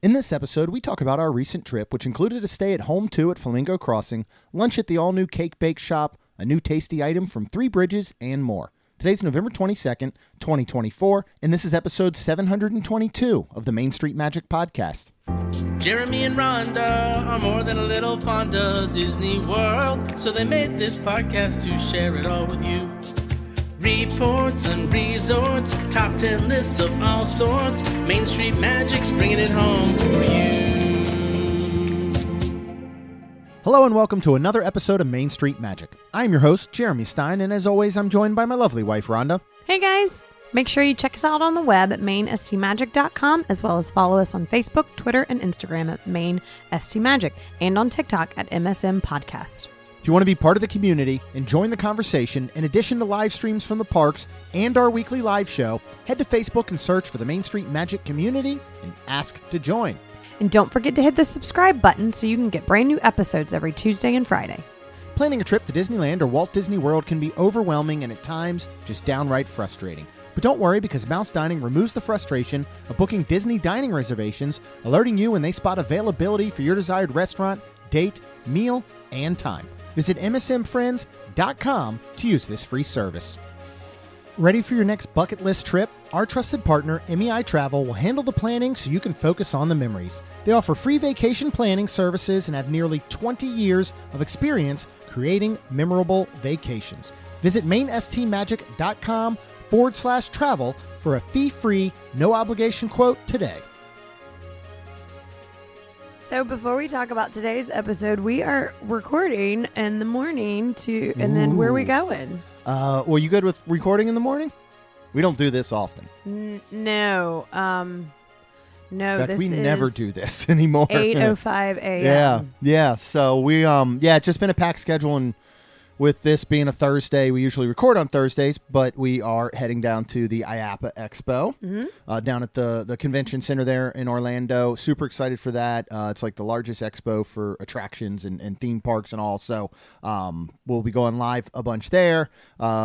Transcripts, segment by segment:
In this episode, we talk about our recent trip, which included a stay at Home2 at Flamingo Crossing, lunch at the all-new Cake Bake Shop, a new tasty item from Three Bridges, and more. Today's November 22nd, 2024, and this is episode 722 of the Main Street Magic Podcast. Jeremy and Rhonda are more than a little fond of Disney World, so they made this podcast to share it all with you. Reports and resorts, top 10 lists of all sorts. Main Street Magic's bringing it home for you. Hello and welcome to another episode of Main Street Magic. I'm your host, Jeremy Stein, and as always, I'm joined by my lovely wife, Rhonda. Hey guys! Make sure you check us out on the web at mainstmagic.com, as well as follow us on Facebook, Twitter, and Instagram at mainstmagic, and on TikTok at MSM Podcast. If you want to be part of the community and join the conversation, in addition to live streams from the parks and our weekly live show, head to Facebook and search for the Main Street Magic community and ask to join. And don't forget to hit the subscribe button so you can get brand new episodes every Tuesday and Friday. Planning a trip to Disneyland or Walt Disney World can be overwhelming and at times just downright frustrating. But don't worry, because Mouse Dining removes the frustration of booking Disney dining reservations, alerting you when they spot availability for your desired restaurant, date, meal, and time. Visit msmfriends.com to use this free service. Ready for your next bucket list trip? Our trusted partner, MEI-Travel, will handle the planning so you can focus on the memories. They offer free vacation planning services and have nearly 20 years of experience creating memorable vacations. Visit mainstmagic.com/travel for a fee-free, no-obligation quote today. So before we talk about today's episode, we are recording in the morning and then where are we going? Well, you good with recording in the morning? We don't do this often. No. No, in fact, we is never do this anymore. 8:05 a.m. Yeah. So we, it's just been a packed schedule, and with this being a Thursday, we usually record on Thursdays, but we are heading down to the IAPA Expo down at the convention center there in Orlando. Super excited for that. It's like the largest expo for attractions and theme parks and all. So we'll be going live a bunch there,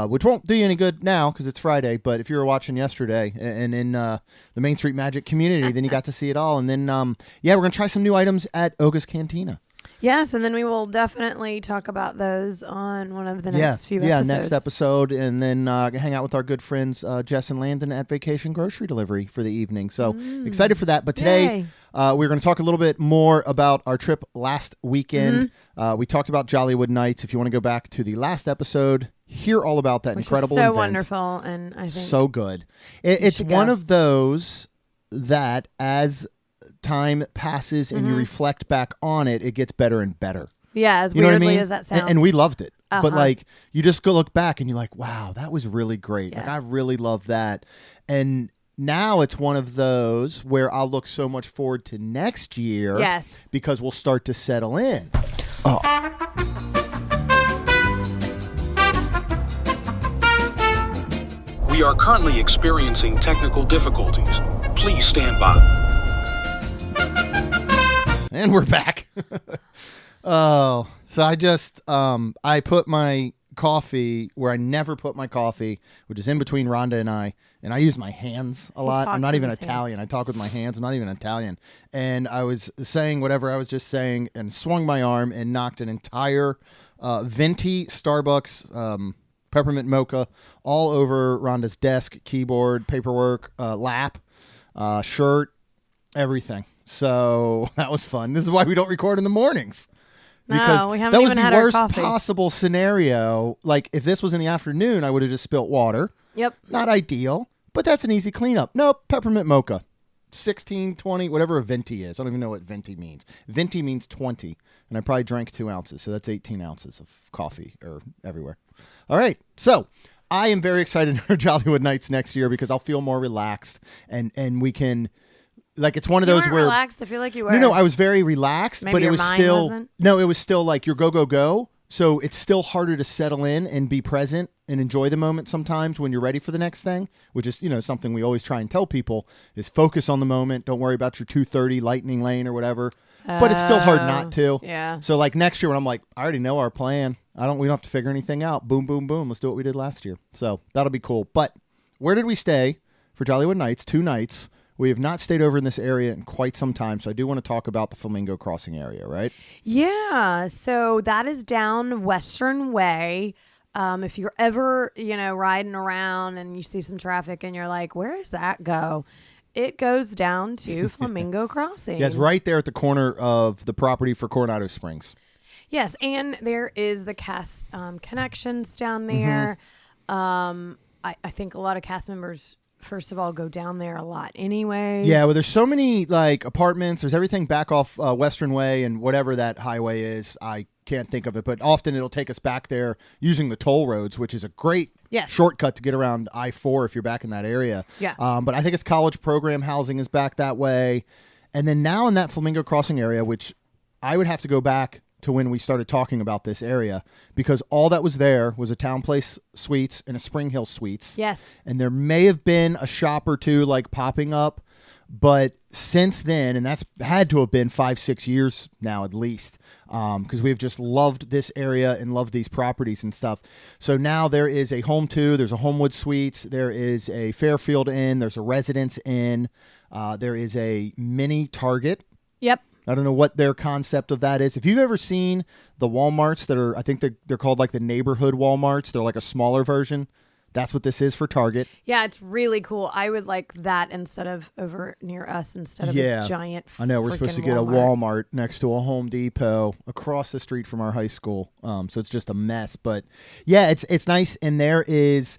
which won't do you any good now because it's Friday. But if you were watching yesterday and in the Main Street Magic community, then you got to see it all. And then, we're going to try some new items at Oga's Cantina. Yes, and then we will definitely talk about those on one of the next few episodes. Yeah, next episode, and then hang out with our good friends Jess and Landon at Vacation Grocery Delivery for the evening. So excited for that. But today we're going to talk a little bit more about our trip last weekend. We talked about Jollywood Nights. If you want to go back to the last episode, hear all about that incredible event. So wonderful, and I think so good. It's one of those that as time passes and you reflect back on it, it gets better and better. Yeah, as weirdly as that sounds. And we loved it. But like, you just go look back and you're like, wow, that was really great. Yes. Like, I really love that. And now it's one of those where I'll look so much forward to next year. Yes. Because we'll start to settle in. We are currently experiencing technical difficulties. Please stand by. And we're back. So I just, I put my coffee where I never put my coffee, which is in between Rhonda and I use my hands a lot. I'm not even Italian. I talk with my hands. I'm not even Italian. And I was saying whatever I was just saying and swung my arm and knocked an entire venti Starbucks peppermint mocha all over Rhonda's desk, keyboard, paperwork, lap, shirt, everything. So that was fun. This is why we don't record in the mornings. Because we haven't that was even the had our worst coffee. possible scenario. Like, if this was in the afternoon, I would have just spilt water. Yep. Not ideal, but that's an easy cleanup. Nope, peppermint mocha. 16, 20, whatever a venti is. I don't even know what venti means. Venti means 20, and I probably drank 2 ounces, so that's 18 ounces of coffee everywhere. All right, so I am very excited for Jollywood Nights next year because I'll feel more relaxed, and we can... Like, it's one of those where relaxed. I feel like you were. No, I was very relaxed, Maybe but it your was mind still wasn't? No, it was still like your go. So it's still harder to settle in and be present and enjoy the moment sometimes when you're ready for the next thing, which is, something we always try and tell people is focus on the moment. Don't worry about your 2:30 lightning lane or whatever. But it's still hard not to. Yeah. So like next year when I'm like, I already know our plan. We don't have to figure anything out. Boom, boom, boom. Let's do what we did last year. So that'll be cool. But where did we stay for Jollywood Nights? 2 nights. We have not stayed over in this area in quite some time, so I do want to talk about the Flamingo Crossing area, right? Yeah, so that is down Western Way. If you're ever, riding around and you see some traffic and you're like, where does that go? It goes down to Flamingo Crossing. Yeah, it's right there at the corner of the property for Coronado Springs. Yes, and there is the cast connections down there. I think a lot of cast members, first of all, go down there a lot anyways. Yeah, well, there's so many like apartments. There's everything back off Western Way and whatever that highway is. I can't think of it, but often it'll take us back there using the toll roads, which is a great shortcut to get around I-4 if you're back in that area. Yeah. But I think it's college program housing is back that way. And then now in that Flamingo Crossing area, which I would have to go back to when we started talking about this area, because all that was there was a Town Place Suites and a Spring Hill Suites. Yes. And there may have been a shop or two like popping up, but since then, and that's had to have been 5-6 years now at least, because we've just loved this area and loved these properties and stuff. So now there is a Home2, there's a Home2 Suites, there is a Fairfield Inn, there's a Residence Inn, there is a mini Target. Yep. I don't know what their concept of that is. If you've ever seen the Walmarts that are, I think they're called like the neighborhood Walmarts, they're like a smaller version. That's what this is for Target. Yeah, it's really cool. I would like that instead of over near us instead of a giant I know we're supposed to get a Walmart next to a Home Depot across the street from our high school. So it's just a mess. But yeah, it's nice. And this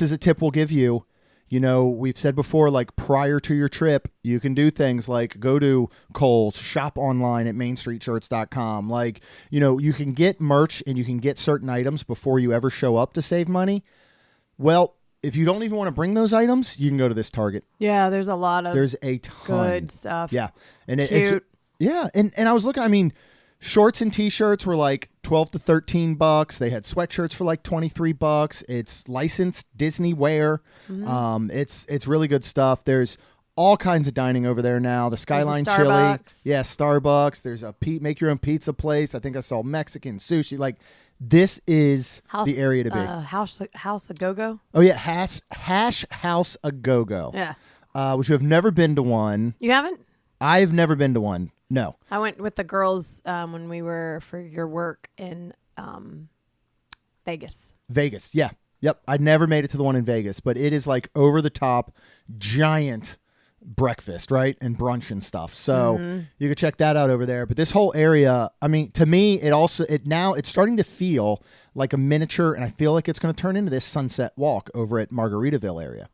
is a tip we'll give you. We've said before, like prior to your trip, you can do things like go to Kohl's, shop online at mainstreetshirts.com. Like, you can get merch and you can get certain items before you ever show up to save money. Well, if you don't even want to bring those items, you can go to this Target. Yeah, there's a ton. Good stuff. Yeah. And cute. And I was looking, shorts and t-shirts were like $12 to $13. They had sweatshirts for like $23. It's licensed Disney wear. Mm-hmm. It's really good stuff. There's all kinds of dining over there now. The Skyline Chili. Yeah, Starbucks. There's a make your own pizza place. I think I saw Mexican sushi. Like, this is the area to be. House a Go-Go? Oh, yeah. Hash House a Go-Go. Yeah. Which you have never been to one. You haven't? I've never been to one. No. I went with the girls when we were for your work in Vegas. Vegas, yeah. Yep. I never made it to the one in Vegas, but it is like over the top giant breakfast, right? And brunch and stuff. So you can check that out over there. But this whole area, to me, it's starting to feel like a miniature, and I feel like it's going to turn into this Sunset Walk over at Margaritaville area.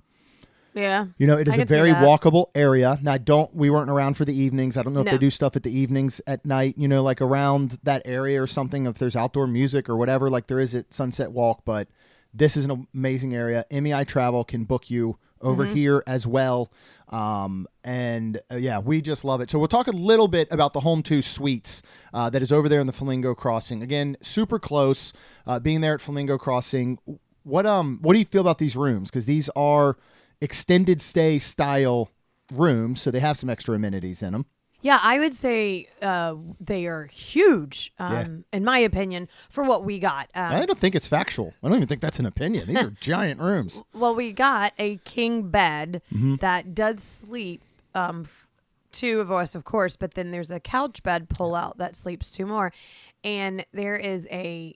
Yeah. It is a very walkable area. Now, we weren't around for the evenings. I don't know if they do stuff at the evenings at night, like around that area or something, if there's outdoor music or whatever, like there is at Sunset Walk. But this is an amazing area. MEI-Travel can book you over here as well. We just love it. So we'll talk a little bit about the Home2 Suites that is over there in the Flamingo Crossing. Again, super close, being there at Flamingo Crossing. What do you feel about these rooms? Because these are extended stay style rooms, so they have some extra amenities in them. Yeah, I would say they are huge, in my opinion, for what we got. I don't think it's factual. I don't even think that's an opinion. These are giant rooms. Well, we got a king bed that does sleep two of us, of course, but then there's a couch bed pull-out that sleeps two more. And there is a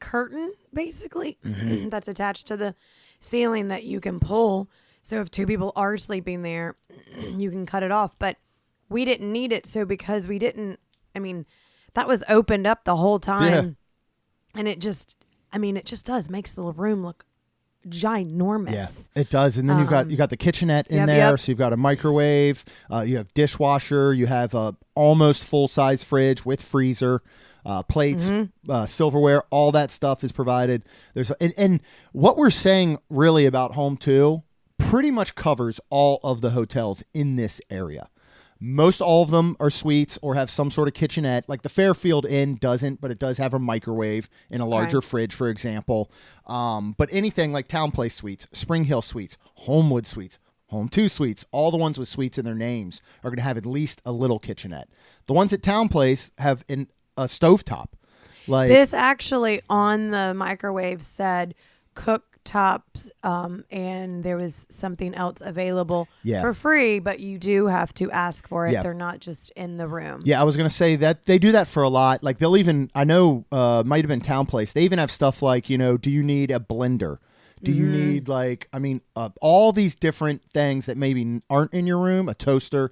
curtain, basically, that's attached to the ceiling that you can pull. So if two people are sleeping there, you can cut it off. But we didn't need it. So because we didn't, that was opened up the whole time. Yeah. And it just does. Makes the room look ginormous. Yeah, it does. And then you got the kitchenette in there. So you've got a microwave. You have dishwasher. You have a almost full-size fridge with freezer. Plates, silverware, all that stuff is provided. And what we're saying really about Home2 pretty much covers all of the hotels in this area. Most all of them are suites or have some sort of kitchenette. Like the Fairfield Inn doesn't, but it does have a microwave and a larger fridge, for example. But anything like Town Place Suites, Spring Hill Suites, Homewood Suites, Home2 Suites, all the ones with suites in their names are going to have at least a little kitchenette. The ones at Town Place have a stovetop. Like this actually on the microwave said cook rooftops, and there was something else available Yeah. for free, but you do have to ask for it. Yeah. They're not just in the room. Yeah, I was gonna say that they do that for a lot. Like they'll even, I know, might have been Town Place. They even have stuff like, do you need a blender? Do you need all these different things that maybe aren't in your room? A toaster.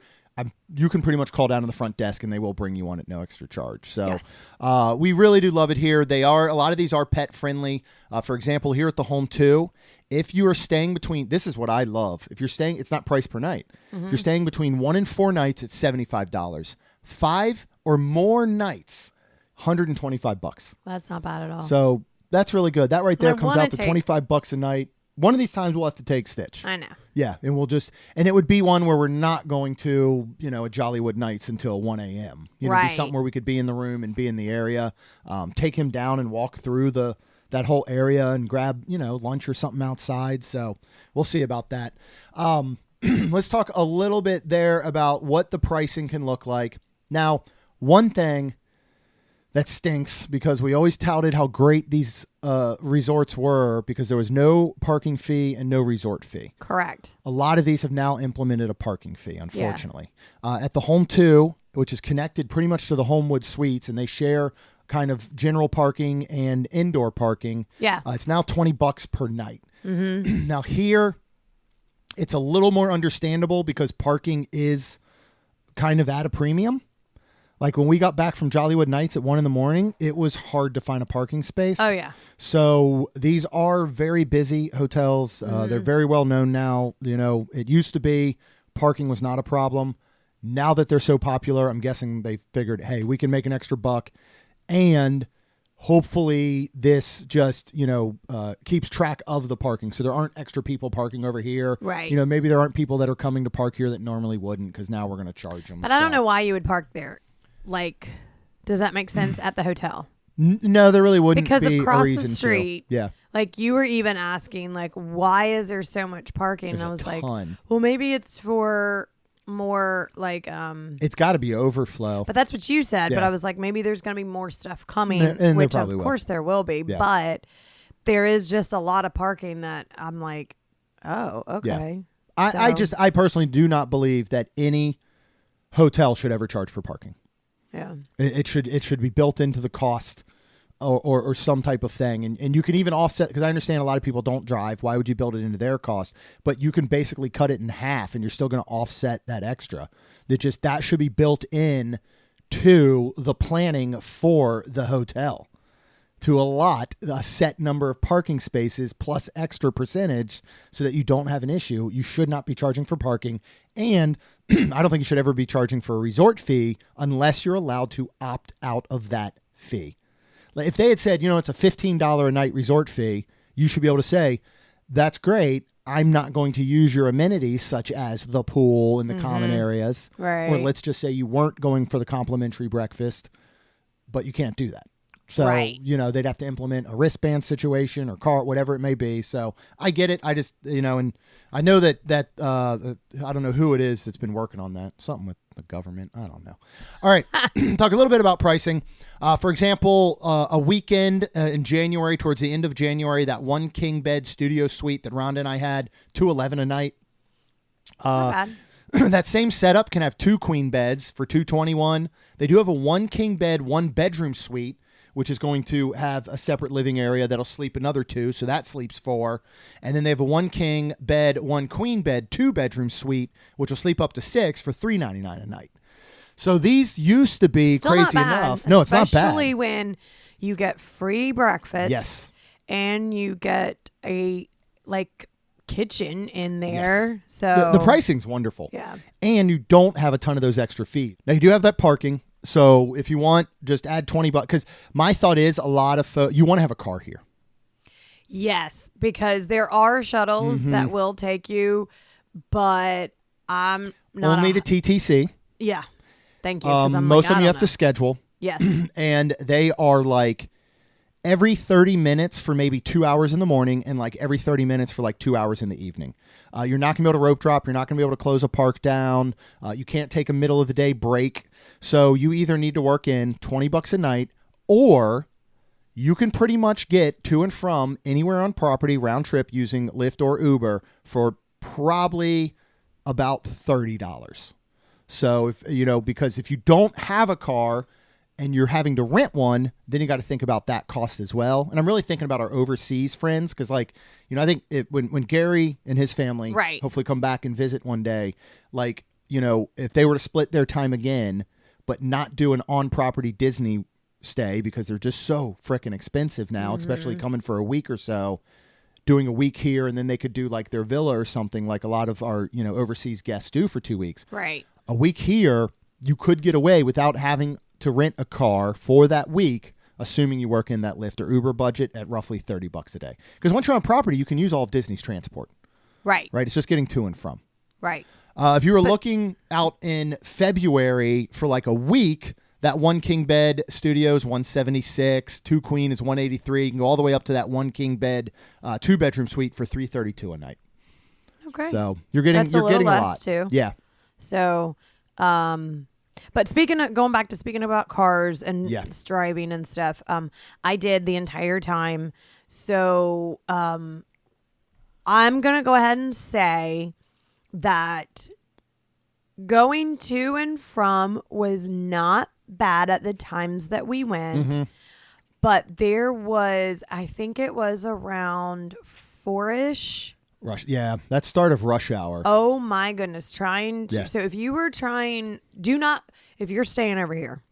You can pretty much call down to the front desk and they will bring you one at no extra charge. So Yes. we really do love it here. A lot of these are pet friendly. For example, here at the Home2, if you are staying between, this is what I love. If you're staying, it's not price per night. If you're staying between 1 and 4 nights, it's $75. 5 or more nights, $125. That's not bad at all. So that's really good. That right there I comes wanna out to take- $25 a night. One of these times we'll have to take Stitch. I know. Yeah, and it would be one where we're not going to, a Jollywood Nights until 1 a.m. It'd be Right. something where we could be in the room and be in the area, take him down and walk through that whole area and grab, lunch or something outside. So we'll see about that. Let's talk a little bit there about what the pricing can look like. Now, one thing that stinks, because we always touted how great these resorts were because there was no parking fee and no resort fee. Correct. A lot of these have now implemented a parking fee, unfortunately. At the Home2, which is connected pretty much to the Home2 Suites, and they share kind of general parking and indoor parking. Yeah. It's now $20 per night. Mm-hmm. Now here, it's a little more understandable because parking is kind of at a premium. Like when we got back from Jollywood Nights at 1 a.m, it was hard to find a parking space. Oh, yeah. So these are very busy hotels. They're very well known now. It used to be parking was not a problem. Now that they're so popular, I'm guessing they figured, hey, we can make an extra buck. And hopefully this just, keeps track of the parking. So there aren't extra people parking over here. Right. Maybe there aren't people that are coming to park here that normally wouldn't because now we're going to charge them. But I don't know why you would park there. Like, does that make sense at the hotel? No, there really wouldn't Because be a across reason the street, to. Yeah. like you were even asking, like, why is there so much parking? There's and I a was like, ton. well, maybe it's for more like, It's got to be overflow. but that's what you said. But Yeah. I was like, maybe there's going to be more stuff coming, And there which probably of will. course there will be. Yeah. But there is just a lot of parking that I'm like, oh, okay. I personally do not believe that any hotel should ever charge for parking. Yeah. It should be built into the cost or some type of thing. And you can even offset, because I understand a lot of people don't drive. Why would you build it into their cost? But you can basically cut it in half and you're still going to offset that extra. That should be built in to the planning for the hotel to allot a set number of parking spaces plus extra percentage so that you don't have an issue. You should not be charging for parking. And I don't think you should ever be charging for a resort fee unless you're allowed to opt out of that fee. Like if they had said, it's a $15 a night resort fee, you should be able to say, that's great. I'm not going to use your amenities such as the pool and the common areas. Right. Or let's just say you weren't going for the complimentary breakfast, but you can't do that. So, Right. They'd have to implement a wristband situation or cart, whatever it may be. So I get it. I just, and I know that I don't know who it is that's been working on that. Something with the government. I don't know. All right. Talk a little bit about pricing. For example, a weekend in January, towards the end of January, that 1 king bed studio suite that Rhonda and I had, $211 a night. Not bad. That same setup can have 2 queen beds for $221. They do have a 1 king bed, 1 bedroom suite, which is going to have a separate living area that'll sleep another 2. So that sleeps 4. And then they have a 1 king bed, 1 queen bed, 2 bedroom suite, which will sleep up to 6 for $399 a night. So these used to be Still crazy not bad, enough. No, it's not bad. Especially when you get free breakfast. Yes. And you get a kitchen in there. So The pricing's wonderful. Yeah. And you don't have a ton of those extra fees. Now you do have that parking. So if you want, just add $20, because my thought is a lot of you want to have a car here. Yes, because there are shuttles that will take you, but I'm not Only to TTC. Yeah. Thank you. 'Cause I'm Most like, of them I you have don't to know. schedule. Yes. And they are like every 30 minutes for maybe 2 hours in the morning and like every 30 minutes for like 2 hours in the evening. You're not going to be able to rope drop. You're not going to be able to close a park down. You can't take a middle of the day break. So you either need to work in $20 a night or you can pretty much get to and from anywhere on property round trip using Lyft or Uber for probably about $30. So because if you don't have a car and you're having to rent one, then you got to think about that cost as well. And I'm really thinking about our overseas friends because, I think when Gary and his family hopefully come back and visit one day, if they were to split their time again, but not do an on-property Disney stay because they're just so freaking expensive now, especially coming for a week or so, doing a week here, and then they could do like their villa or something like a lot of our, overseas guests do for 2 weeks. Right. A week here, you could get away without having to rent a car for that week, assuming you work in that Lyft or Uber budget at roughly $30 a day. Because once you're on property, you can use all of Disney's transport. Right. Right. It's just getting to and from. Right. If you were looking out in February for like a week, that one king bed studio is $176, two queen is $183. You can go all the way up to that one king bed, 2-bedroom suite for $332 a night. Okay. So you're getting a lot too. Yeah. So, but going back to speaking about cars and driving and stuff, I did the entire time. So, I'm going to go ahead and say that going to and from was not bad at the times that we went, but there was, I think it was around 4-ish. That's start of rush hour. Oh my goodness. So if you were if you're staying over here,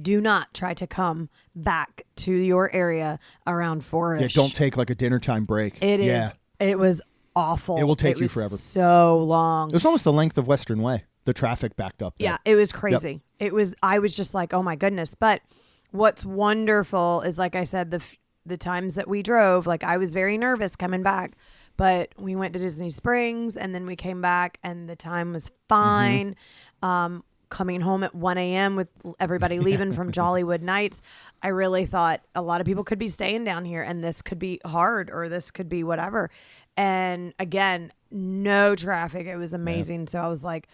do not try to come back to your area around 4-ish. Yeah, don't take like a dinner time break. It was awful. It will take you forever. So long. It was almost the length of Western Way. The traffic backed up there. Yeah, it was crazy. Yep. I was just like, oh my goodness. But what's wonderful is, like I said, the times that we drove, like I was very nervous coming back, but we went to Disney Springs and then we came back and the time was fine. Coming home at 1 a.m. with everybody leaving from Jollywood Nights, I really thought a lot of people could be staying down here and this could be hard or this could be whatever. And again, no traffic. It was amazing. Yeah. So I was like,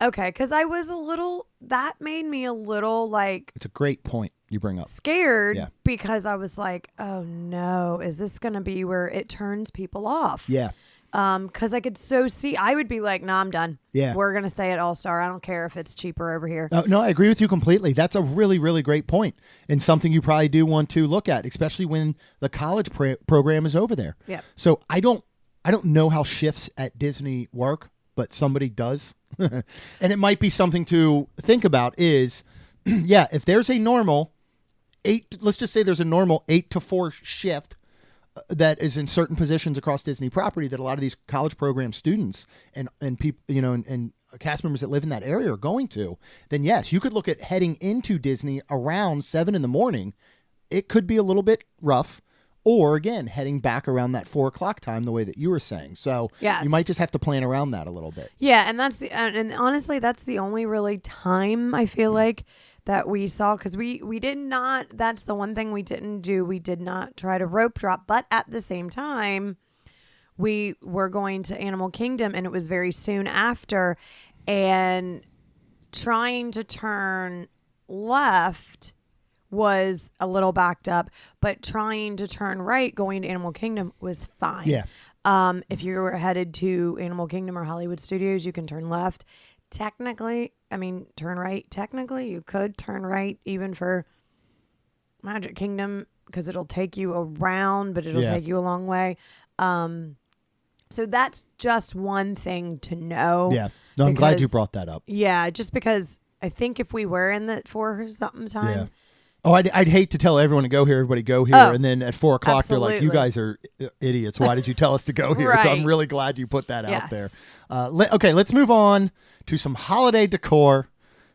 okay, because that made me a little like... It's a great point you bring up. Scared because I was like, oh no, is this going to be where it turns people off? Yeah. Because I could see, I would be like, no, I'm done. Yeah. We're going to stay at All-Star. I don't care if it's cheaper over here. No, I agree with you completely. That's a really, really great point and something you probably do want to look at, especially when the college program is over there. Yeah. So I don't know how shifts at Disney work, but somebody does. And it might be something to think about is, if there's a normal let's just say there's a normal 8 to 4 shift that is in certain positions across Disney property that a lot of these college program students and people, and cast members that live in that area are going to, then yes, you could look at heading into Disney around 7 a.m. It could be a little bit rough. Or again, heading back around that 4 o'clock time, the way that you were saying. So you might just have to plan around that a little bit. Yeah, and and honestly, that's the only really time I feel like that we saw, because we did not. That's the one thing we didn't do. We did not try to rope drop, but at the same time, we were going to Animal Kingdom, and it was very soon after, and trying to turn left was a little backed up, but trying to turn right going to Animal Kingdom was fine. Yeah. If you were headed to Animal Kingdom or Hollywood Studios, you can turn left. Turn right. Technically, you could turn right even for Magic Kingdom because it'll take you around, but it'll take you a long way. So that's just one thing to know. Yeah. No, I'm glad you brought that up. Yeah, just because I think if we were in the 4-something time. Yeah. Oh, I'd hate to tell everyone to go here, everybody go here, and then at 4 o'clock they're like, you guys are idiots. Why did you tell us to go here? Right. So I'm really glad you put that out there. Okay, let's move on to some holiday decor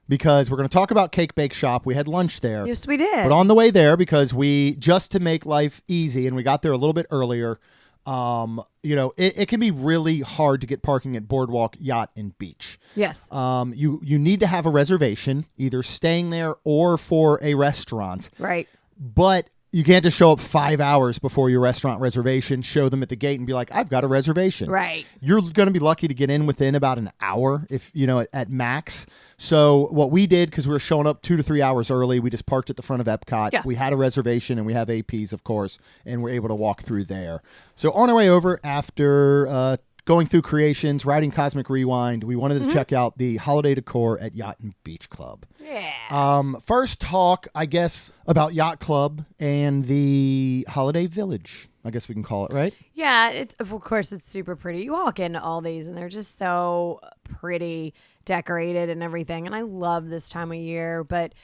because we're going to talk about Cake Bake Shop. We had lunch there. Yes, we did. But on the way there, because just to make life easy, and we got there a little bit earlier, it can be really hard to get parking at Boardwalk, Yacht, and Beach. Yes. You need to have a reservation, either staying there or for a restaurant. Right. But you can't just show up 5 hours before your restaurant reservation, show them at the gate and be like, I've got a reservation. Right. You're going to be lucky to get in within about an hour if, at max. So what we did, because we were showing up 2 to 3 hours early, we just parked at the front of Epcot. Yeah. We had a reservation and we have APs, of course, and we're able to walk through there. So on our way over after going through creations, riding Cosmic Rewind, we wanted to check out the holiday decor at Yacht and Beach Club. Yeah. First talk, I guess, about Yacht Club and the Holiday Village. I guess we can call it, right? Yeah, of course it's super pretty. You walk into all these and they're just so pretty decorated and everything. And I love this time of year, but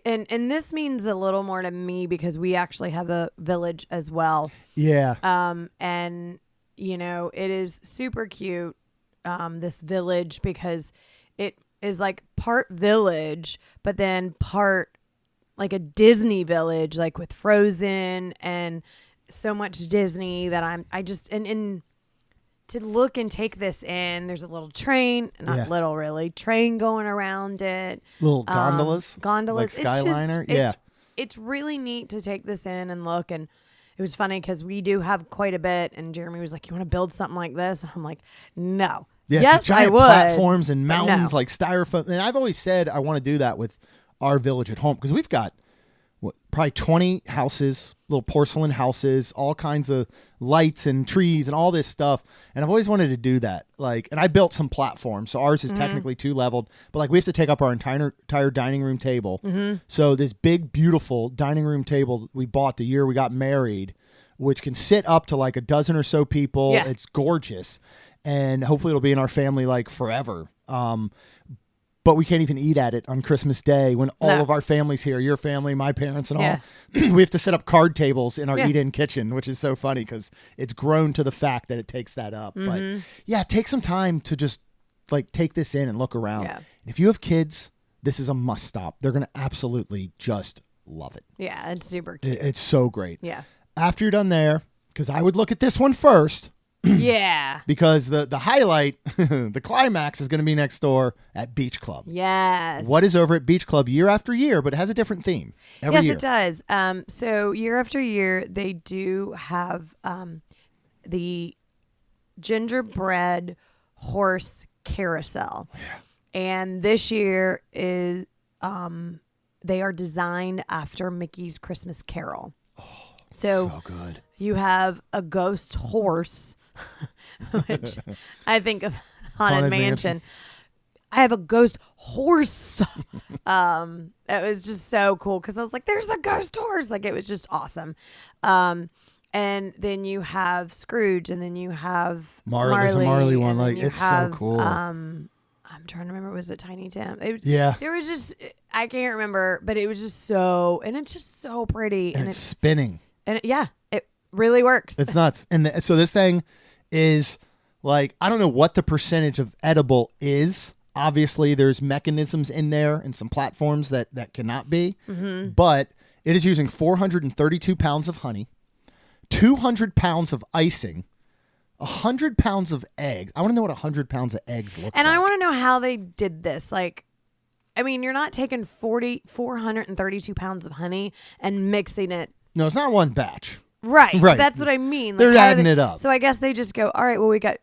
and this means a little more to me because we actually have a village as well. Yeah. And it is super cute, this village, because it is like part village, but then part like a Disney village, like with Frozen and so much Disney that I just, and to look and take this in, there's a little train, not little really, train going around it. Little gondolas. Gondolas. Like Skyliner. It's really neat to take this in and look. And it was funny because we do have quite a bit. And Jeremy was like, you want to build something like this? And I'm like, no. Yes, I would. Platforms and mountains no. like styrofoam. And I've always said I want to do that with our village at home because we've got probably 20 houses, little porcelain houses, all kinds of lights and trees and all this stuff. And I've always wanted to do that. And I built some platforms. So ours is technically 2-leveled, but we have to take up our entire dining room table. So this big, beautiful dining room table we bought the year we got married, which can sit up to like a dozen or so people. Yeah. It's gorgeous. And hopefully it'll be in our family forever. But we can't even eat at it on Christmas Day when all of our family's here, your family, my parents, and all. We have to set up card tables in our eat-in kitchen, which is so funny because it's grown to the fact that it takes that up. But take some time to just take this in and look around. Yeah. If you have kids, this is a must stop. They're going to absolutely just love it. Yeah, it's super cute. It's so great. Yeah. After you're done there, because I would look at this one first. Yeah. Because the highlight, the climax is going to be next door at Beach Club. Yes. What is over at Beach Club year after year, but it has a different theme every year. Yes, it does. So year after year, they do have the gingerbread horse carousel. Yeah. And this year is they are designed after Mickey's Christmas Carol. Oh, so good. You have a ghost horse, which I think of Haunted Mansion. I have a ghost horse. It was just so cool because I was like, there's a ghost horse. It was just awesome. And then you have Scrooge, and then you have Marley. There's a Marley one. It's so cool. I'm trying to remember. Was it Tiny Tim? It was, yeah. There was just, I can't remember, but it was just so, and it's just so pretty. And it's spinning. And it really works. It's nuts. And so this thing is I don't know what the percentage of edible is. Obviously, there's mechanisms in there and some platforms that cannot be. Mm-hmm. But it is using 432 pounds of honey, 200 pounds of icing, 100 pounds of eggs. I want to know what 100 pounds of eggs looks like. And I want to know how they did this. You're not taking 432 pounds of honey and mixing it. No, it's not one batch. Right. That's what I mean. They're adding it up. So I guess they just go, all right, well, we got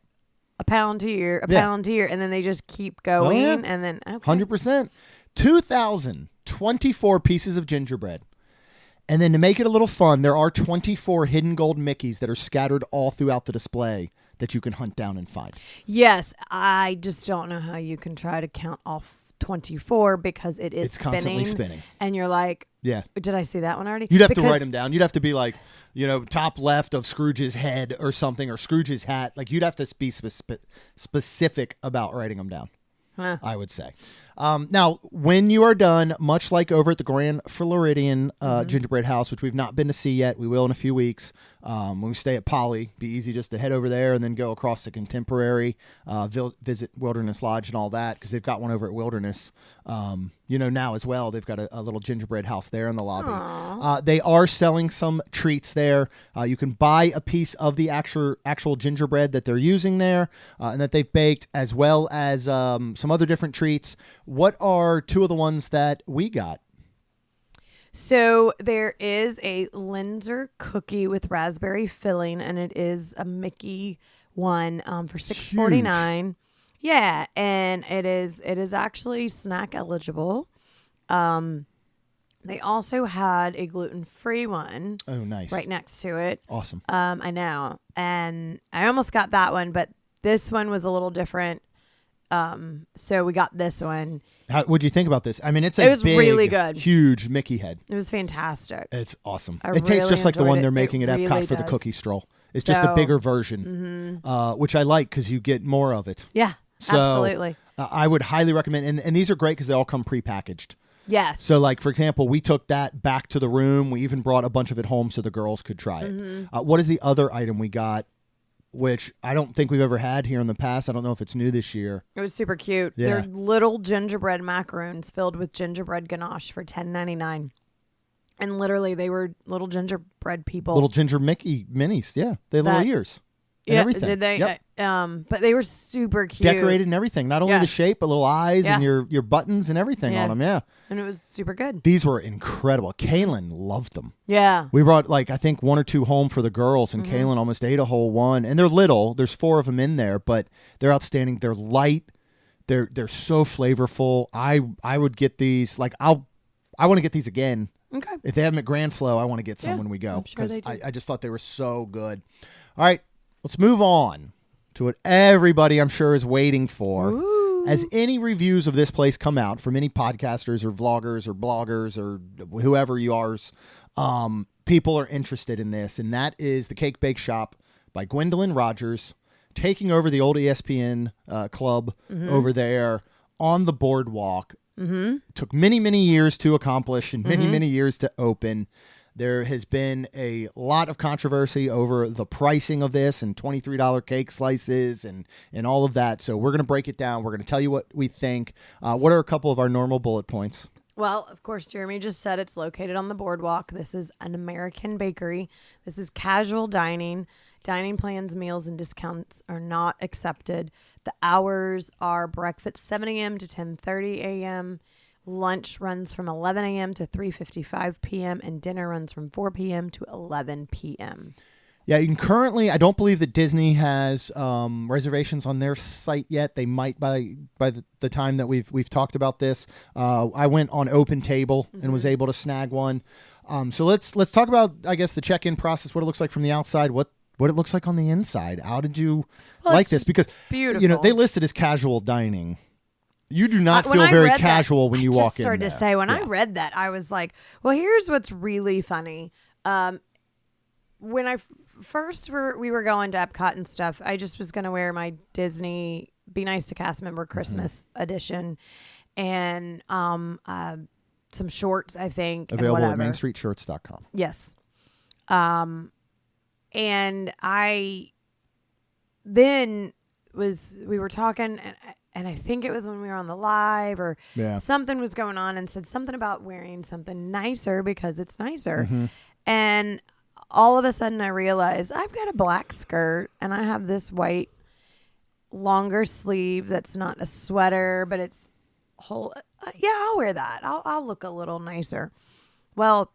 a pound here, pound here, and then they just keep going. And then, okay. 100%. 2,024 pieces of gingerbread. And then to make it a little fun, there are 24 hidden gold Mickeys that are scattered all throughout the display that you can hunt down and find. Yes. I just don't know how you can try to count off 24 because it's constantly spinning. And you're like, yeah. Did I see that one already? You'd have to write them down. You'd have to be top left of Scrooge's head or something, or Scrooge's hat. You'd have to be specific about writing them down. I would say. Now, when you are done, much like over at the Grand Floridian Gingerbread House, which we've not been to see yet, we will in a few weeks. When we stay at Poly, be easy just to head over there and then go across to Contemporary, visit Wilderness Lodge and all that, because they've got one over at Wilderness. Now as well, they've got a little gingerbread house there in the lobby. They are selling some treats there. You can buy a piece of the actual gingerbread that they're using there and that they've baked, as well as some other different treats. What are two of the ones that we got? So there is a Linzer cookie with raspberry filling, and it is a Mickey one for $6.49. Yeah, and it is actually snack eligible. They also had a gluten-free one. Oh, nice. Right next to it. Awesome. I know. And I almost got that one, but this one was a little different. So we got this one. What'd you think about this? I mean, it was big, really good. Huge Mickey head. It was fantastic. It's awesome. I It tastes really just like the enjoyed one it. they're making It at Epcot really for the does. cookie stroll. It's just a bigger version, which I like because you get more of it. Yeah, So, absolutely. I would highly recommend, and these are great because they all come prepackaged. Yes. So, like, for example, we took that back to the room. We even brought a bunch of it home so the girls could try it. What is the other item we got, which I don't think we've ever had here in the past? I don't know if it's new this year. It was super cute. Yeah. They're little gingerbread macaroons filled with gingerbread ganache for $10.99. And literally, they were little gingerbread people. Little ginger Mickey minis. Yeah. They had little ears. And yeah, everything. did they? Yep. But they were super cute. Decorated and everything. Not only Yeah. the shape, but little eyes and Yeah. your buttons and everything Yeah. on them. Yeah. And it was super good. These were incredible. Kaylin loved them. Yeah. We brought, like, I think 1 or 2 home for the girls, and Kaylin almost ate a whole one. And they're little. There's 4 of them in there, but they're outstanding. They're light. They're so flavorful. I would get these. Like, I want to get these again. Okay. If they have them at Grand Flow, I want to get some Yeah, when we go. I'm sure they do. I just thought they were so good. All right, let's move on to what everybody, I'm sure, is waiting for. Ooh. As any reviews of this place come out from any podcasters or vloggers or bloggers or whoever you are, people are interested in this, and that is the Cake Bake Shop by Gwendolyn Rogers, taking over the old ESPN club over there on the boardwalk. Took many, many years to accomplish and many, many years to open. There has been a lot of controversy over the pricing of this and $23 cake slices and all of that. So we're going to break it down. We're going to tell you what we think. What are a couple of our normal bullet points? Well, of course, Jeremy just said it's located on the boardwalk. This is an American bakery. This is casual dining. Dining plans, meals, and discounts are not accepted. The hours are breakfast 7 a.m. to 10:30 a.m. Lunch runs from 11 a.m. to 3:55 p.m. and dinner runs from 4 p.m. to 11 p.m. Yeah, you can currently, I don't believe that Disney has reservations on their site yet. They might by the time that we've talked about this. I went on Open Table and was able to snag one. So let's talk about, I guess, the check-in process, what it looks like from the outside, what it looks like on the inside. How did you like this? Because beautiful. they listed as casual dining. You do not feel very casual when you walk in there. I started to say, when I read that, I was like, well, here's what's really funny. When I first we were going to Epcot and stuff, I just was going to wear my Disney Be Nice to Cast Member Christmas edition and some shorts, I think. Available at mainstreetshirts.com. Yes. And I then we were talking and I think it was when we were on the live or something was going on and said something about wearing something nicer because it's nicer. And all of a sudden I realized I've got a black skirt and I have this white longer sleeve that's not a sweater, but it's whole. Yeah, I'll wear that. I'll look a little nicer. Well,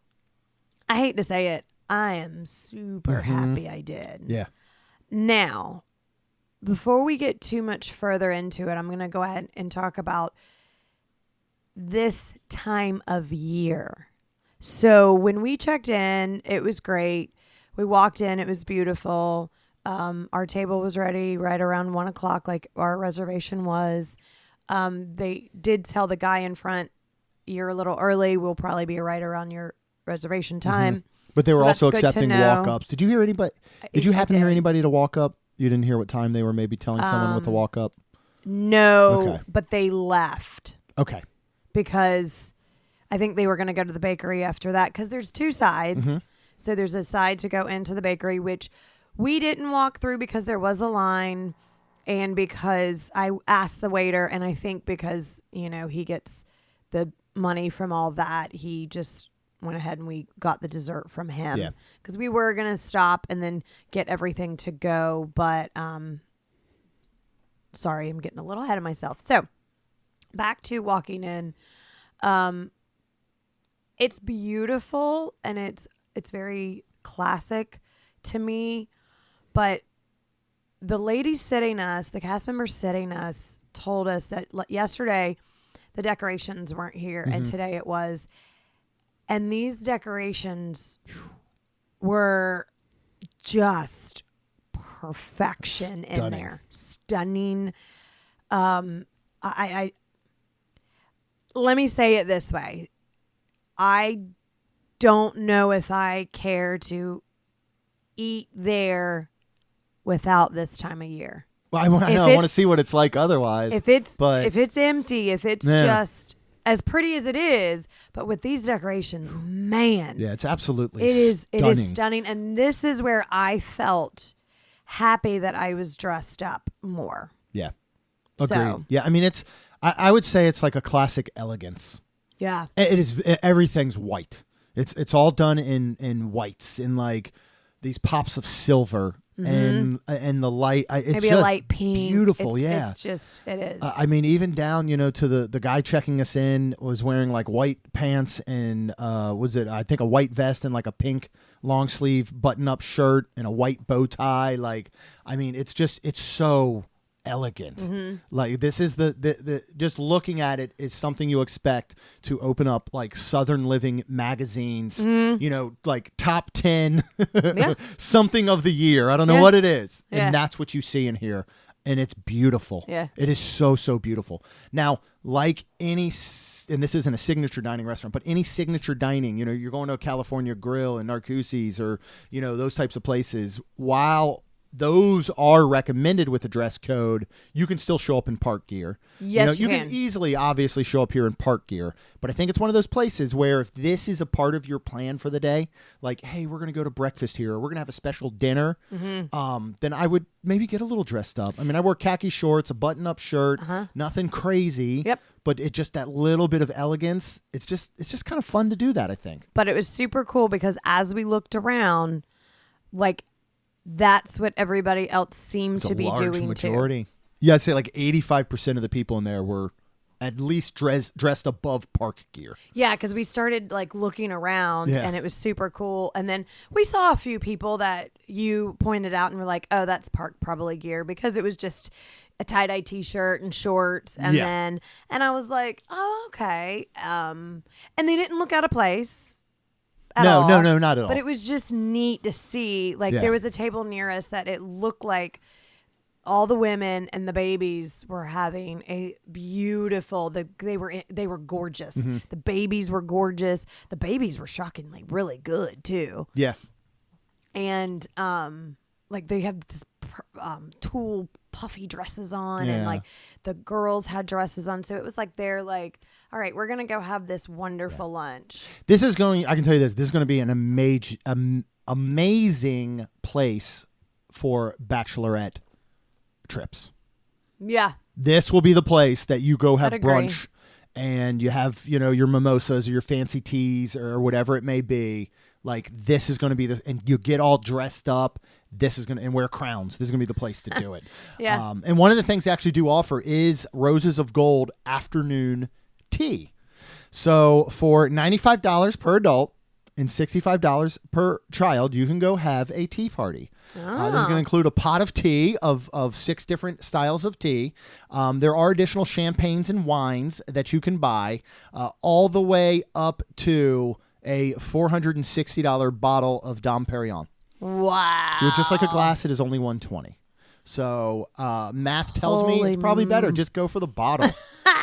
I hate to say it. I am super happy I did. Yeah. Now, before we get too much further into it, I'm going to go ahead and talk about this time of year. So when we checked in, it was great. We walked in, it was beautiful. Our table was ready right around 1 o'clock, like our reservation was. They did tell the guy in front, you're a little early. We'll probably be right around your reservation time. But they were also that's good to accepting know. walk-ups. Did you hear anybody? Did you happen to hear anybody to walk up? You didn't hear what time they were maybe telling someone with a walk-up? No, Okay. but they left Okay. because I think they were going to go to the bakery after that because there's 2 sides. So there's a side to go into the bakery, which we didn't walk through because there was a line and because I asked the waiter, and I think because, he gets the money from all that, he just went ahead and we got the dessert from him. Yeah. Because we were going to stop and then get everything to go. But, sorry, I'm getting a little ahead of myself. So back to walking in. It's beautiful and it's very classic to me, but the lady sitting us, the cast member sitting us, told us that yesterday the decorations weren't here and today it was. And these decorations were just perfection in there. Stunning. I let me say it this way. I don't know if I care to eat there without this time of year. Well, I want to see what it's like otherwise. If it's empty, if it's just as pretty as it is, but with these decorations, man. Yeah, it's absolutely It is stunning. And this is where I felt happy that I was dressed up more. Yeah. Agreed. So. Yeah, I mean, I would say it's like a classic elegance. Yeah. It is. Everything's white. It's all done in whites, in like these pops of silver and the light. It's maybe just a light pink. Beautiful. It is. I mean, even down, to the guy checking us in was wearing like white pants and I think a white vest and like a pink long sleeve button up shirt and a white bow tie. Like, I mean, it's so elegant. Like, this is the just looking at it is something you expect to open up like Southern Living magazines, like top 10 something of the year. I don't know what it is. Yeah. And that's what you see in here. And it's beautiful. Yeah. It is so, so beautiful. Now, like any, and this isn't a signature dining restaurant, but any signature dining, you're going to a California Grill and Narcoossee's or, those types of places, while those are recommended with the dress code, you can still show up in park gear. Yes, you can easily, obviously, show up here in park gear. But I think it's one of those places where if this is a part of your plan for the day, like, hey, we're going to go to breakfast here, or we're going to have a special dinner, then I would maybe get a little dressed up. I mean, I wore khaki shorts, a button-up shirt, nothing crazy. Yep. But it just that little bit of elegance. It's just kind of fun to do that, I think. But it was super cool because as we looked around, like, that's what everybody else seemed to be doing majority. too. Yeah, I'd say like 85% of the people in there were at least dressed above park gear. Yeah, because we started like looking around and it was super cool. And then we saw a few people that you pointed out and were like, oh, that's park probably gear, because it was just a tie-dye t-shirt and shorts. And I was like, oh, okay. And they didn't look out of place. No, not at all. But it was just neat to see. Like, there was a table near us that it looked like all the women and the babies were having a beautiful. They were gorgeous. The babies were gorgeous. The babies were shockingly really good too. Yeah. And like they have this tulle puffy dresses on, and like the girls had dresses on. So it was like they're like, all right, we're gonna go have this wonderful lunch. I can tell you this is going to be an amazing place for bachelorette trips. Yeah. This will be the place that you go have I'd agree. brunch and you have, your mimosas or your fancy teas or whatever it may be. Like, this is going to be and you get all dressed up. And wear crowns. This is going to be the place to do it. Yeah. And one of the things they actually do offer is Roses of Gold afternoon tea. So for $95 per adult and $65 per child, you can go have a tea party. This is going to include a pot of tea of 6 different styles of tea. There are additional champagnes and wines that you can buy, all the way up to a $460 bottle of Dom Perignon. Wow. If you're just like a glass, it is only $120. So math tells me it's probably better. Just go for the bottle,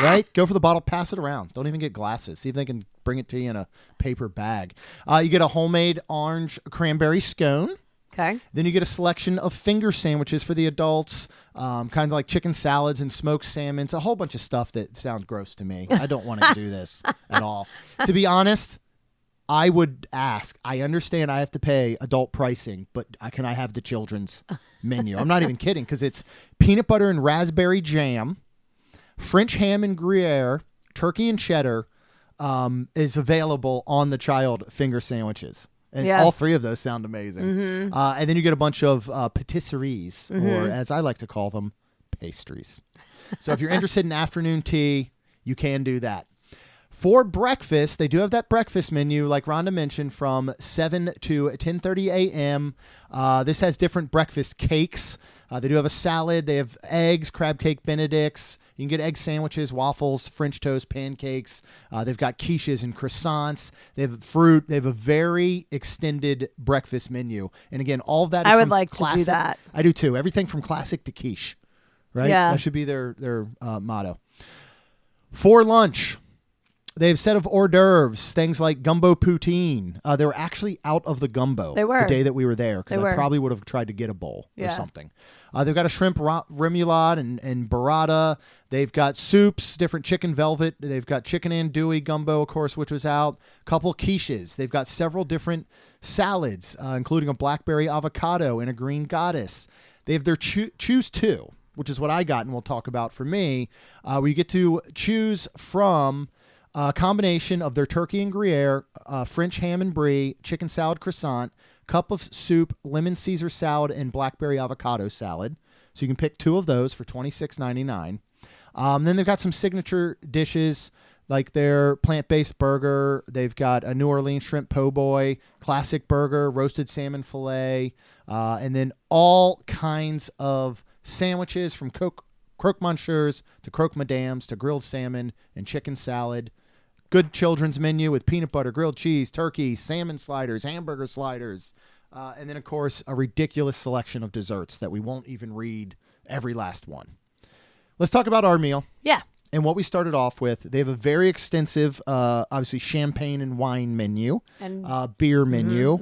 right? Go for the bottle, pass it around. Don't even get glasses. See if they can bring it to you in a paper bag. You get a homemade orange cranberry scone. Okay. Then you get a selection of finger sandwiches for the adults, kind of like chicken salads and smoked salmon. It's a whole bunch of stuff that sounds gross to me. I don't want to do this at all. To be honest, I would ask. I understand I have to pay adult pricing, but can I have the children's menu? I'm not even kidding, because it's peanut butter and raspberry jam, French ham and Gruyere, turkey and cheddar is available on the child finger sandwiches. And all 3 of those sound amazing. And then you get a bunch of patisseries, or as I like to call them, pastries. So if you're interested in afternoon tea, you can do that. For breakfast, they do have that breakfast menu, like Rhonda mentioned, from 7 to 10:30 a.m. This has different breakfast cakes. They do have a salad. They have eggs, crab cake Benedicts. You can get egg sandwiches, waffles, French toast, pancakes. They've got quiches and croissants. They have fruit. They have a very extended breakfast menu. And again, all of that is I would from like classic. to do that. I do too. Everything from classic to quiche, right? Yeah. That should be their motto. For lunch, they have a set of hors d'oeuvres, things like gumbo poutine. They were actually out of the gumbo They were. the day that we were there They because I were. probably would have tried to get a bowl or Yeah. something. They've got a shrimp remoulade and burrata. They've got soups, different chicken velvet. They've got chicken andouille gumbo, of course, which was out. A couple quiches. They've got several different salads, including a blackberry avocado and a green goddess. They have their choose two, which is what I got and we'll talk about for me. Where you get to choose from a combination of their turkey and Gruyere, French ham and brie, chicken salad croissant, cup of soup, lemon Caesar salad, and blackberry avocado salad. So you can pick two of those for $26.99. Then they've got some signature dishes like their plant-based burger. They've got a New Orleans shrimp po' boy, classic burger, roasted salmon fillet, and then all kinds of sandwiches from croque monsieurs to croque madames to grilled salmon and chicken salad. Good children's menu with peanut butter, grilled cheese, turkey, salmon sliders, hamburger sliders, and then, of course, a ridiculous selection of desserts that we won't even read every last one. Let's talk about our meal. Yeah. And what we started off with, they have a very extensive, obviously, champagne and wine menu, And beer menu.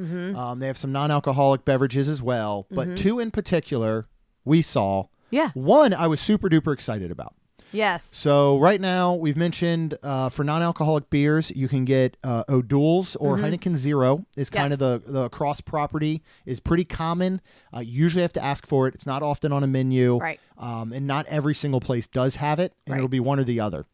They have some non-alcoholic beverages as well, but two in particular we saw. Yeah. One I was super duper excited about. Yes. So right now, we've mentioned for non-alcoholic beers, you can get O'Doul's or Heineken Zero is kind of the cross property is pretty common. You usually have to ask for it. It's not often on a menu. Right. And not every single place does have it, and Right. it'll be one or the other.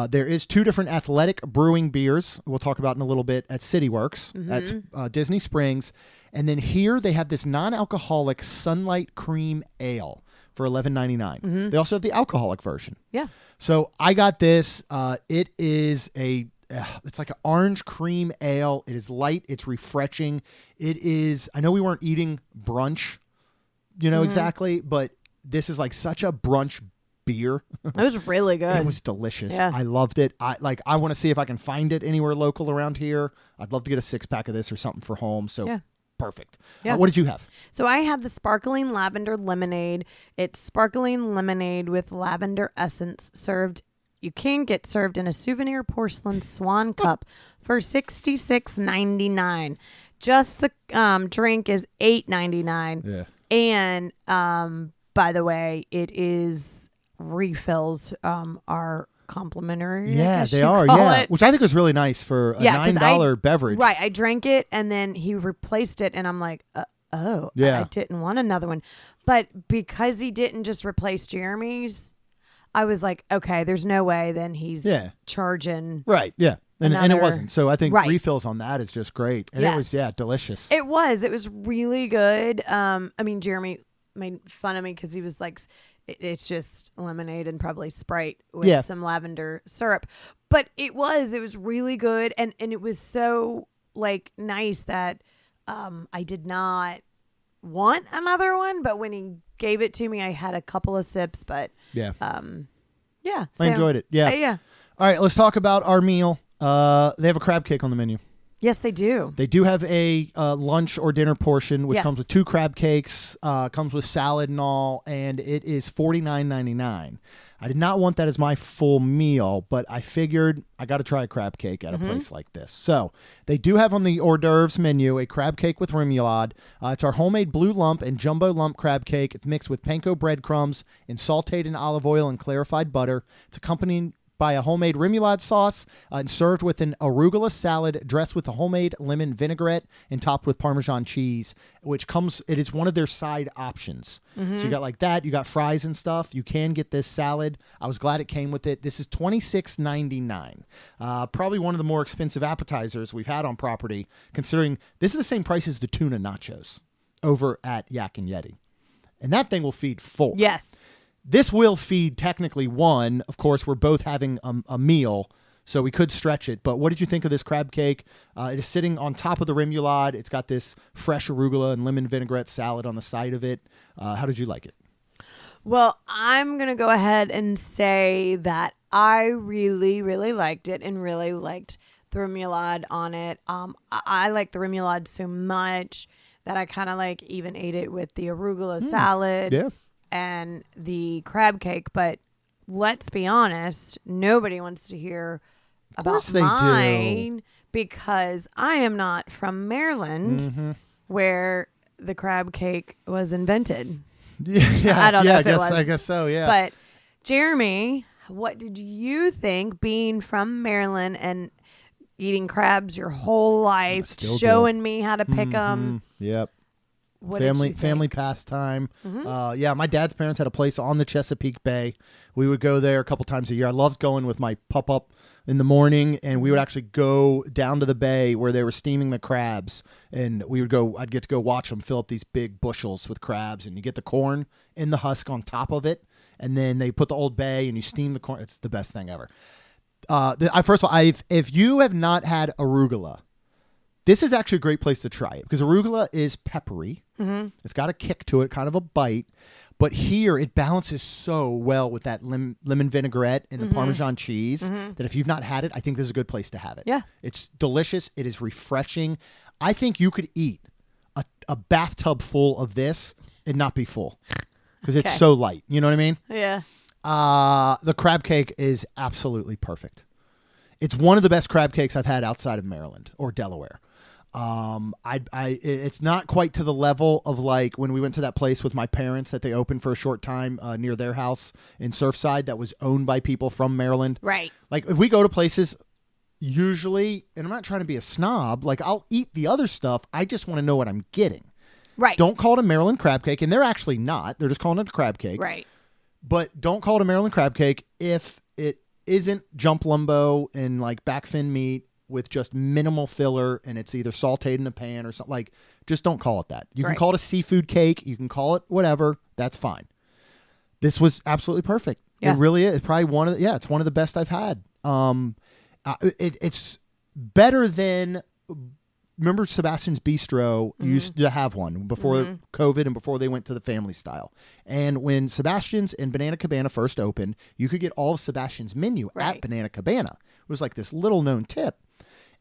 There is two different athletic brewing beers we'll talk about in a little bit at City Works at Disney Springs. And then here they have this non-alcoholic Sunlight Cream Ale for $11.99. They also have the alcoholic version. Yeah. So I got this. It is it's like an orange cream ale. It is light. It's refreshing. It is, I know we weren't eating brunch, exactly, but this is like such a brunch beer. It was really good. It was delicious. Yeah. I loved it. I want to see if I can find it anywhere local around here. I'd love to get a 6-pack of this or something for home. So Yeah. perfect. Yeah. What did you have? So I had the sparkling lavender lemonade. It's sparkling lemonade with lavender essence served. You can get served in a souvenir porcelain swan cup for $66.99. Just the drink is $8.99. Yeah. And by the way, it is refills are complimentary. I Yeah, guess they you are. call Yeah, it. which I think was really nice for a 'cause $9 beverage. Right. I drank it and then he replaced it and I'm like, oh, Yeah. I didn't want another one. But because he didn't just replace Jeremy's, I was like, okay, there's no way then he's charging. Right. Yeah. And it Another- wasn't. So I think Right. refills on that is just great. And it was, Yes. delicious. It was really good. I mean, Jeremy made fun of me because he was like, it's just lemonade and probably Sprite with some lavender syrup. But it was really good. And it was so like nice that I did not want another one. But when he gave it to me, I had a couple of sips. But yeah. yeah. I enjoyed it. Yeah. Yeah. All right. Let's talk about our meal. They have a crab cake on the menu. Yes, they do. They do have a lunch or dinner portion, which Yes. comes with 2 crab cakes, comes with salad and all, and it is $49.99. I did not want that as my full meal, but I figured I got to try a crab cake at a place like this. So they do have on the hors d'oeuvres menu a crab cake with remoulade. It's our homemade blue lump and jumbo lump crab cake. It's mixed with panko breadcrumbs and sauteed in olive oil and clarified butter. It's accompanied by a homemade remoulade sauce and served with an arugula salad dressed with a homemade lemon vinaigrette and topped with Parmesan cheese, it is one of their side options. So you got like that, you got fries and stuff. You can get this salad. I was glad it came with it. This is $26.99. Probably one of the more expensive appetizers we've had on property, considering this is the same price as the tuna nachos over at Yak and Yeti. And that thing will feed 4. Yes. This will feed technically 1. Of course, we're both having a meal, So we could stretch it. But what did you think of this crab cake? It is sitting on top of the remoulade. It's got this fresh arugula and lemon vinaigrette salad on the side of it. How did you like it? Well, I'm going to go ahead and say that I really, really liked it and really liked the remoulade on it. I like the remoulade so much that I kind of like even ate it with the arugula salad and the crab cake. But let's be honest, nobody wants to hear about mine because I am not from Maryland where the crab cake was invented. Yeah, I don't know if it was. I guess so, yeah. But Jeremy, what did you think being from Maryland and eating crabs your whole life, showing me how to pick them? Yep. What did you think? Family pastime. Yeah, my dad's parents had a place on the Chesapeake Bay. We would go there a couple times a year. I loved going with my pup in the morning, and we would actually go down to the bay where they were steaming the crabs, and I'd get to go watch them fill up these big bushels with crabs, and you get the corn in the husk on top of it, and then they put the Old Bay and you steam the corn. It's the best thing ever. First of all, if you have not had arugula, this is actually a great place to try it because arugula is peppery. It's got a kick to it, kind of a bite. But here, it balances so well with that lemon vinaigrette and the Parmesan cheese that if you've not had it, I think this is a good place to have it. Yeah. It's delicious. It is refreshing. I think you could eat a bathtub full of this and not be full because it's so light. You know what I mean? Yeah. The crab cake is absolutely perfect. It's one of the best crab cakes I've had outside of Maryland or Delaware. It's not quite to the level of like when we went to that place with my parents that they opened for a short time near their house in Surfside that was owned by people from Maryland. Right. Like if we go to places usually, and I'm not trying to be a snob, like I'll eat the other stuff. I just want to know what I'm getting. Right. Don't call it a Maryland crab cake. And they're actually not. They're just calling it a crab cake. Right. But don't call it a Maryland crab cake if it isn't jump lumbo and like back fin meat with just minimal filler, and it's either sauteed in a pan or something. Like, just don't call it that. You can call it a seafood cake. You can call it whatever. That's fine. This was absolutely perfect. Yeah. It really is. It's probably it's one of the best I've had. It's better than, remember Sebastian's Bistro used to have one before COVID and before they went to the family style. And when Sebastian's and Banana Cabana first opened, you could get all of Sebastian's menu at Banana Cabana. It was like this little known tip.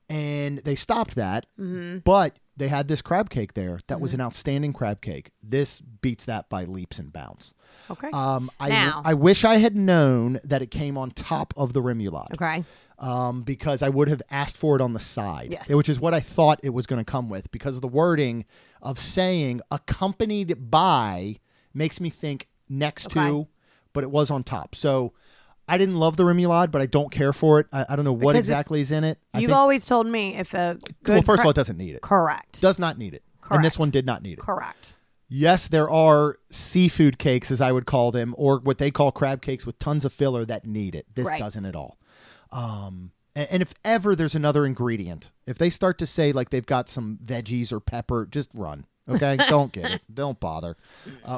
And they stopped that, but they had this crab cake there. That was an outstanding crab cake. This beats that by leaps and bounds. Okay. I wish I had known that it came on top of the remoulade. Okay. Because I would have asked for it on the side, yes. which is what I thought it was going to come with, because of the wording of saying accompanied by makes me think next to, but it was on top. So I didn't love the remoulade, but I don't care for it. I don't know what exactly is in it. You've always told me if a good... Well, first of all, it doesn't need it. Correct. Does not need it. Correct. And this one did not need it. Correct. Yes, there are seafood cakes, as I would call them, or what they call crab cakes with tons of filler that need it. This doesn't at all. And if ever there's another ingredient, if they start to say like they've got some veggies or pepper, just run. Okay? Don't get it. Don't bother.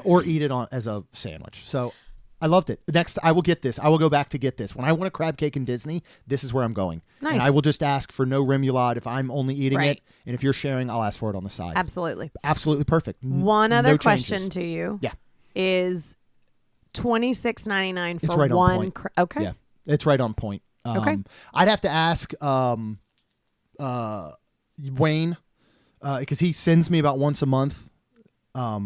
Or eat it as a sandwich. So I loved it. Next, I will get this. I will go back to get this. When I want a crab cake in Disney, this is where I'm going. Nice. And I will just ask for no remoulade if I'm only eating it. And if you're sharing, I'll ask for it on the side. Absolutely. Absolutely perfect. One other no question changes. to you. Yeah. Is $26.99 for it's right one. On point. Okay. Yeah. It's right on point. Okay. I'd have to ask Wayne because he sends me about once a month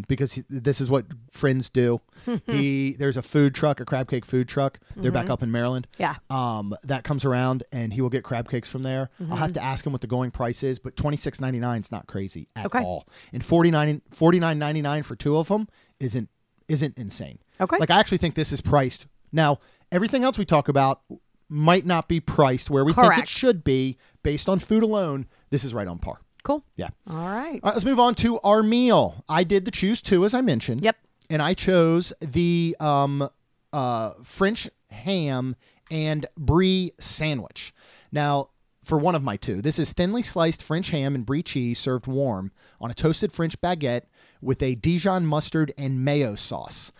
because this is what friends do. There's a food truck, a crab cake food truck. They're back up in Maryland. Yeah. That comes around and he will get crab cakes from there. I'll have to ask him what the going price is, but $26.99 is not crazy at all. And $49.99 for two of them isn't insane. Okay. Like I actually think this is priced. Now, everything else we talk about might not be priced where we think it should be based on food alone. This is right on par. Cool. Yeah. All right. Let's move on to our meal. I did the choose two, as I mentioned. Yep. And I chose the French ham and brie sandwich. Now, for one of my two, this is thinly sliced French ham and brie cheese served warm on a toasted French baguette with a Dijon mustard and mayo sauce.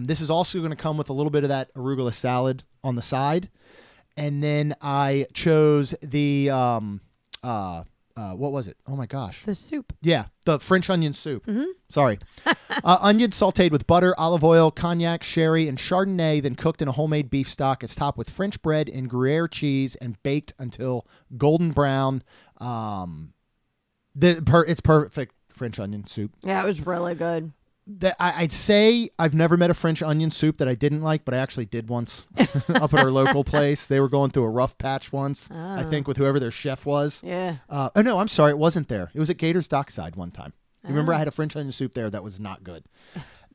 This is also going to come with a little bit of that arugula salad on the side. And then I chose the what was it? Oh my gosh. The soup. Yeah, the French onion soup. Mm-hmm. Sorry. Onions sauteed with butter, olive oil, cognac, sherry, and Chardonnay, then cooked in a homemade beef stock. It's topped with French bread and Gruyere cheese and baked until golden brown. It's perfect French onion soup. Yeah, it was really good. I'd say I've never met a French onion soup that I didn't like, but I actually did once up at our local place. They were going through a rough patch once, I think, with whoever their chef was. Yeah. Oh, no, I'm sorry. It wasn't there. It was at Gator's Dockside one time. You remember I had a French onion soup there that was not good.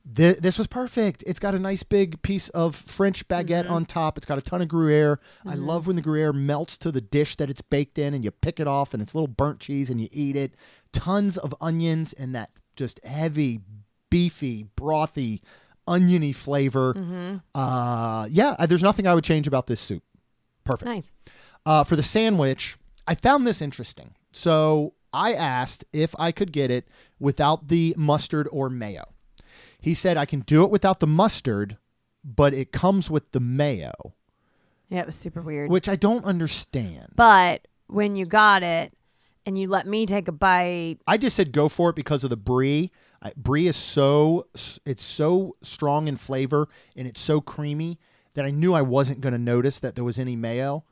This was perfect. It's got a nice big piece of French baguette on top. It's got a ton of Gruyere. I love when the Gruyere melts to the dish that it's baked in and you pick it off and it's little burnt cheese and you eat it. Tons of onions and that just heavy, beefy, brothy, oniony flavor. There's nothing I would change about this soup. Perfect. Nice. For the sandwich, I found this interesting. So I asked if I could get it without the mustard or mayo. He said I can do it without the mustard, but it comes with the mayo. Yeah, it was super weird. Which I don't understand. But when you got it and you let me take a bite, I just said go for it because of the brie. Brie is so strong in flavor and it's so creamy that I knew I wasn't going to notice that there was any mayo.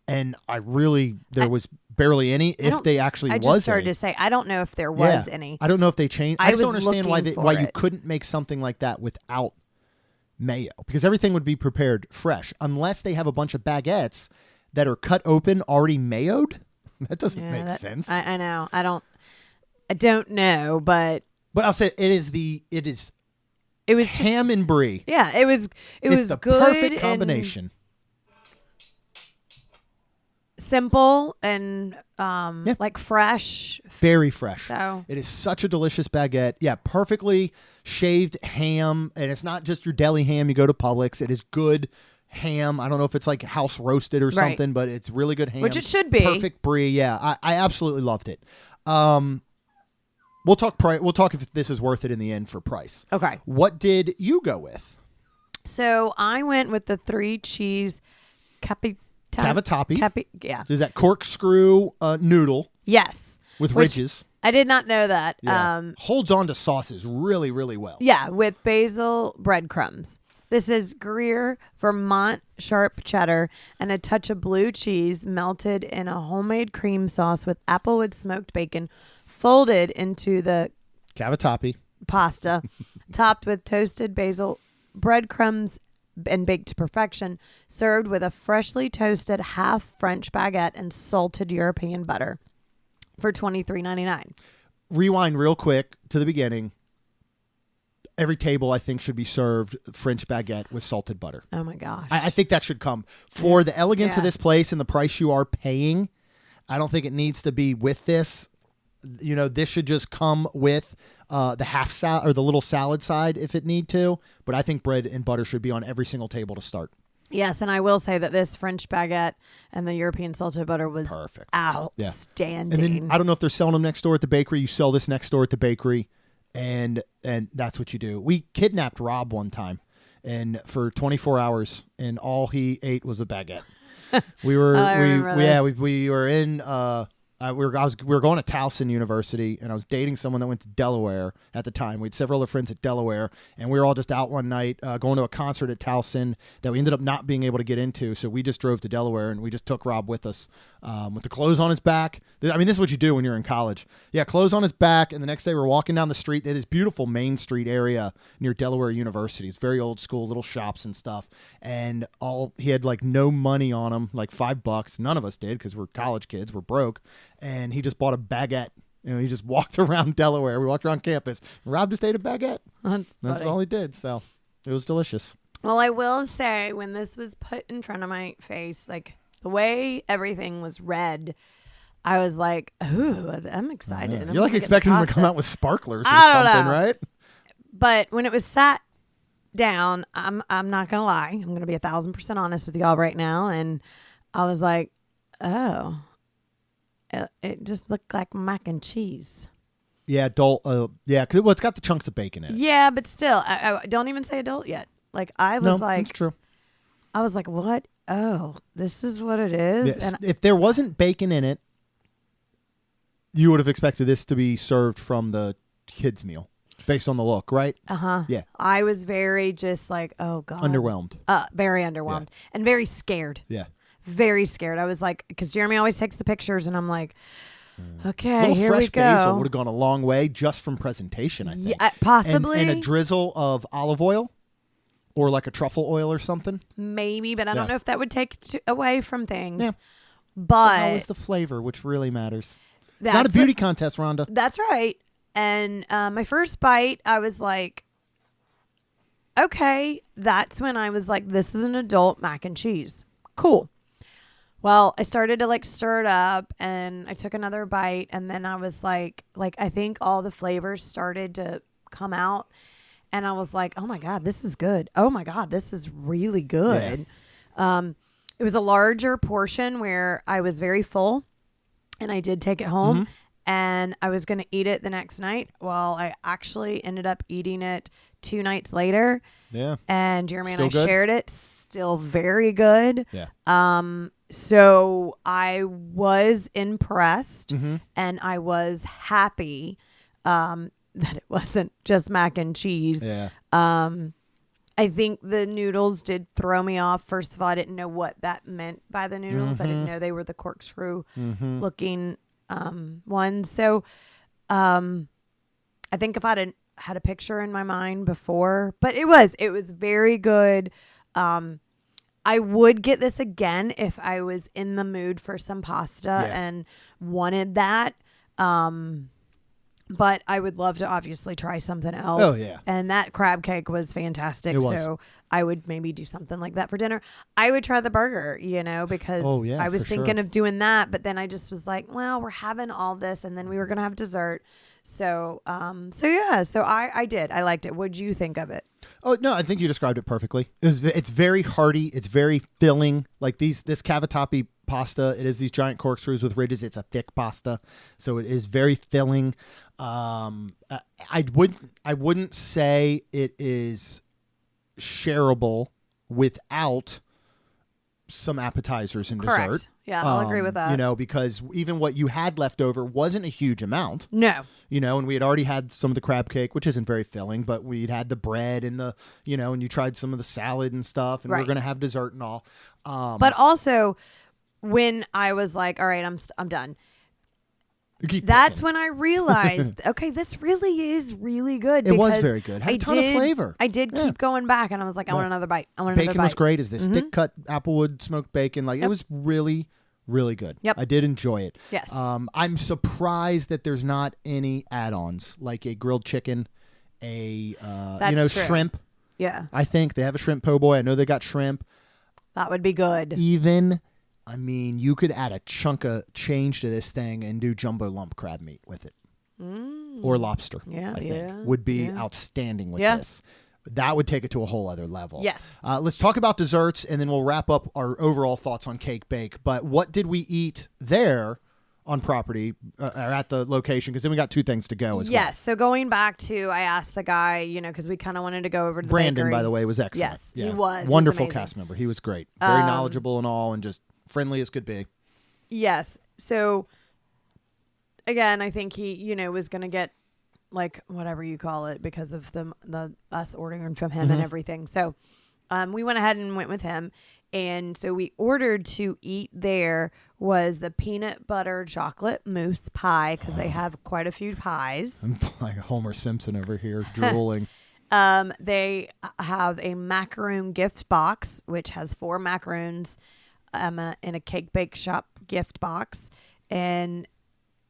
And there was barely any, if they actually was any. I just started to say, I don't know if there was any. I don't know if they changed. I just don't understand why you it. couldn't make something like that without mayo. Because everything would be prepared fresh. Unless they have a bunch of baguettes that are cut open, already mayoed. That doesn't make sense. I know. I don't know, but I'll say it was just ham and brie. Yeah, it was the good. Perfect combination. Simple and like fresh. Very fresh. So it is such a delicious baguette. Yeah, perfectly shaved ham. And it's not just your deli ham you go to Publix. It is good ham. I don't know if it's like house roasted or something, but it's really good ham. Which it should be. Perfect brie. Yeah, I absolutely loved it. We'll talk if this is worth it in the end for price. Okay. What did you go with? So I went with the 3 cheese cavatappi. Yeah. Is that corkscrew noodle? Yes. With ridges. I did not know that. Yeah. Holds on to sauces really, really well. Yeah, with basil breadcrumbs. This is Gruyere, Vermont sharp cheddar, and a touch of blue cheese melted in a homemade cream sauce with applewood smoked bacon, folded into the cavatappi pasta, topped with toasted basil breadcrumbs and baked to perfection, served with a freshly toasted half French baguette and salted European butter for $23.99. Rewind real quick to the beginning. Every table, I think, should be served French baguette with salted butter. Oh, my gosh. I think that should come. For the elegance of this place and the price you are paying, I don't think it needs to be with this. You know, this should just come with the half salad or the little salad side if it need to. But I think bread and butter should be on every single table to start. Yes, and I will say that this French baguette and the European salted butter was perfect, outstanding. And then I don't know if they're selling them next door at the bakery. You sell this next door at the bakery, and that's what you do. We kidnapped Rob one time, and for 24 hours, and all he ate was a baguette. We were we were in. We were going to Towson University, and I was dating someone that went to Delaware at the time. We had several other friends at Delaware, and we were all just out one night going to a concert at Towson that we ended up not being able to get into. So we just drove to Delaware, and we just took Rob with us with the clothes on his back. I mean, this is what you do when you're in college. Yeah, clothes on his back, and the next day we're walking down the street. It is beautiful Main Street area near Delaware University. It's very old school, little shops and stuff. And he had like no money on him, like $5. None of us did because we're college kids. We're broke. And he just bought a baguette. You know, he just walked around Delaware. We walked around campus. Rob just ate a baguette. That's all he did. So it was delicious. Well, I will say when this was put in front of my face, like the way everything was red, I was like, ooh, I'm excited. You're like expecting him to come out with sparklers or something, right? But when it was sat down, I'm not going to lie. I'm going to be 1,000% honest with y'all right now. And I was like, oh. It just looked like mac and cheese. Yeah, adult. Because it's got the chunks of bacon in it. Yeah, but still, I don't even say adult yet. Like I was that's true. I was like, what? oh, this is what it is. Yes. And If there wasn't bacon in it, you would have expected this to be served from the kids' meal based on the look, right? Yeah. I was very just like, oh God. Underwhelmed. Very underwhelmed and very scared. Yeah. Very scared. I was like, because Jeremy always takes the pictures and I'm like, okay, A little here fresh we go. basil would have gone a long way just from presentation, I think. Yeah, possibly. And a drizzle of olive oil or like a truffle oil or something. Maybe, but I don't know if that would take away from things. Yeah. But So how is the flavor, which really matters? It's that's not a beauty what- contest, Rhonda. That's right. And my first bite, I was like, okay, that's when I was like, this is an adult mac and cheese. Cool. Well, I started to like stir it up and I took another bite and then I was like I think all the flavors started to come out and I was like, oh my God, this is good. Oh my God, this is really good. It was a larger portion where I was very full and I did take it home and I was going to eat it the next night. Well, I actually ended up eating it 2 nights later. Yeah. And Jeremy Still and I good? shared it. Still very good. Yeah. So I was impressed Mm-hmm. and I was happy that it wasn't just mac and cheese. Yeah. I think the noodles did throw me off. First of all, I didn't know what that meant by the noodles. I didn't know they were the corkscrew looking ones. So I think if I'd had a picture in my mind before, but it was very good. I would get this again if I was in the mood for some pasta and wanted that. But I would love to obviously try something else. Oh, yeah. And that crab cake was fantastic. It was. So I would maybe do something like that for dinner. I would try the burger, because I was for thinking sure. of doing that. But then I just was like, well, we're having all this and then we were going to have dessert. So I did. I liked it. What'd you think of it? Oh no, I think you described it perfectly. It's very hearty. It's very filling. Like this cavatappi pasta. It is these giant corkscrews with ridges. It's a thick pasta, so it is very filling. I wouldn't say it is shareable without some appetizers and Correct. dessert. Yeah, I'll agree with that. Because even what you had left over wasn't a huge amount. No. And we had already had some of the crab cake, which isn't very filling, but we'd had the bread and and you tried some of the salad and stuff, and we're Right. going to have dessert and all. But also, when I was like, all right, I'm done. You keep That's picking. when I realized, okay, this really is really good. It was because very good. Had a I ton of did- flavor. I did Yeah. keep going back, and I was like, I want another bite. I want another Bacon bite. was great. Is this thick cut applewood smoked bacon? Like Yep. it was really, really good. Yep. I did enjoy it. Yes. I'm surprised that there's not any add-ons like a grilled chicken, That's true. shrimp. Yeah, I think they have a shrimp po' boy. I know they got shrimp. that would be good. You could add a chunk of change to this thing and do jumbo lump crab meat with it. Or lobster. Yeah, I think yeah, would be yeah. outstanding with Yeah. this. That would take it to a whole other level. Yes. Let's talk about desserts, and then we'll wrap up our overall thoughts on cake bake. But what did we eat there on property or at the location? Because then we got 2 things to go as well. Yes. So going back to, I asked the guy, because we kind of wanted to go over to the Brandon, bakery. by the way, was excellent. Yes, he was. He was Wonderful amazing. cast member. He was great. Very knowledgeable and all, and just friendly as could be. Yes. So again, I think he, was going to get like whatever you call it because of the us ordering from him and everything. So we went ahead and went with him. And so we ordered to eat there was the peanut butter chocolate mousse pie because they have quite a few pies. I'm like Homer Simpson over here drooling. They have a macaroon gift box, which has 4 macaroons in a cake bake shop gift box. And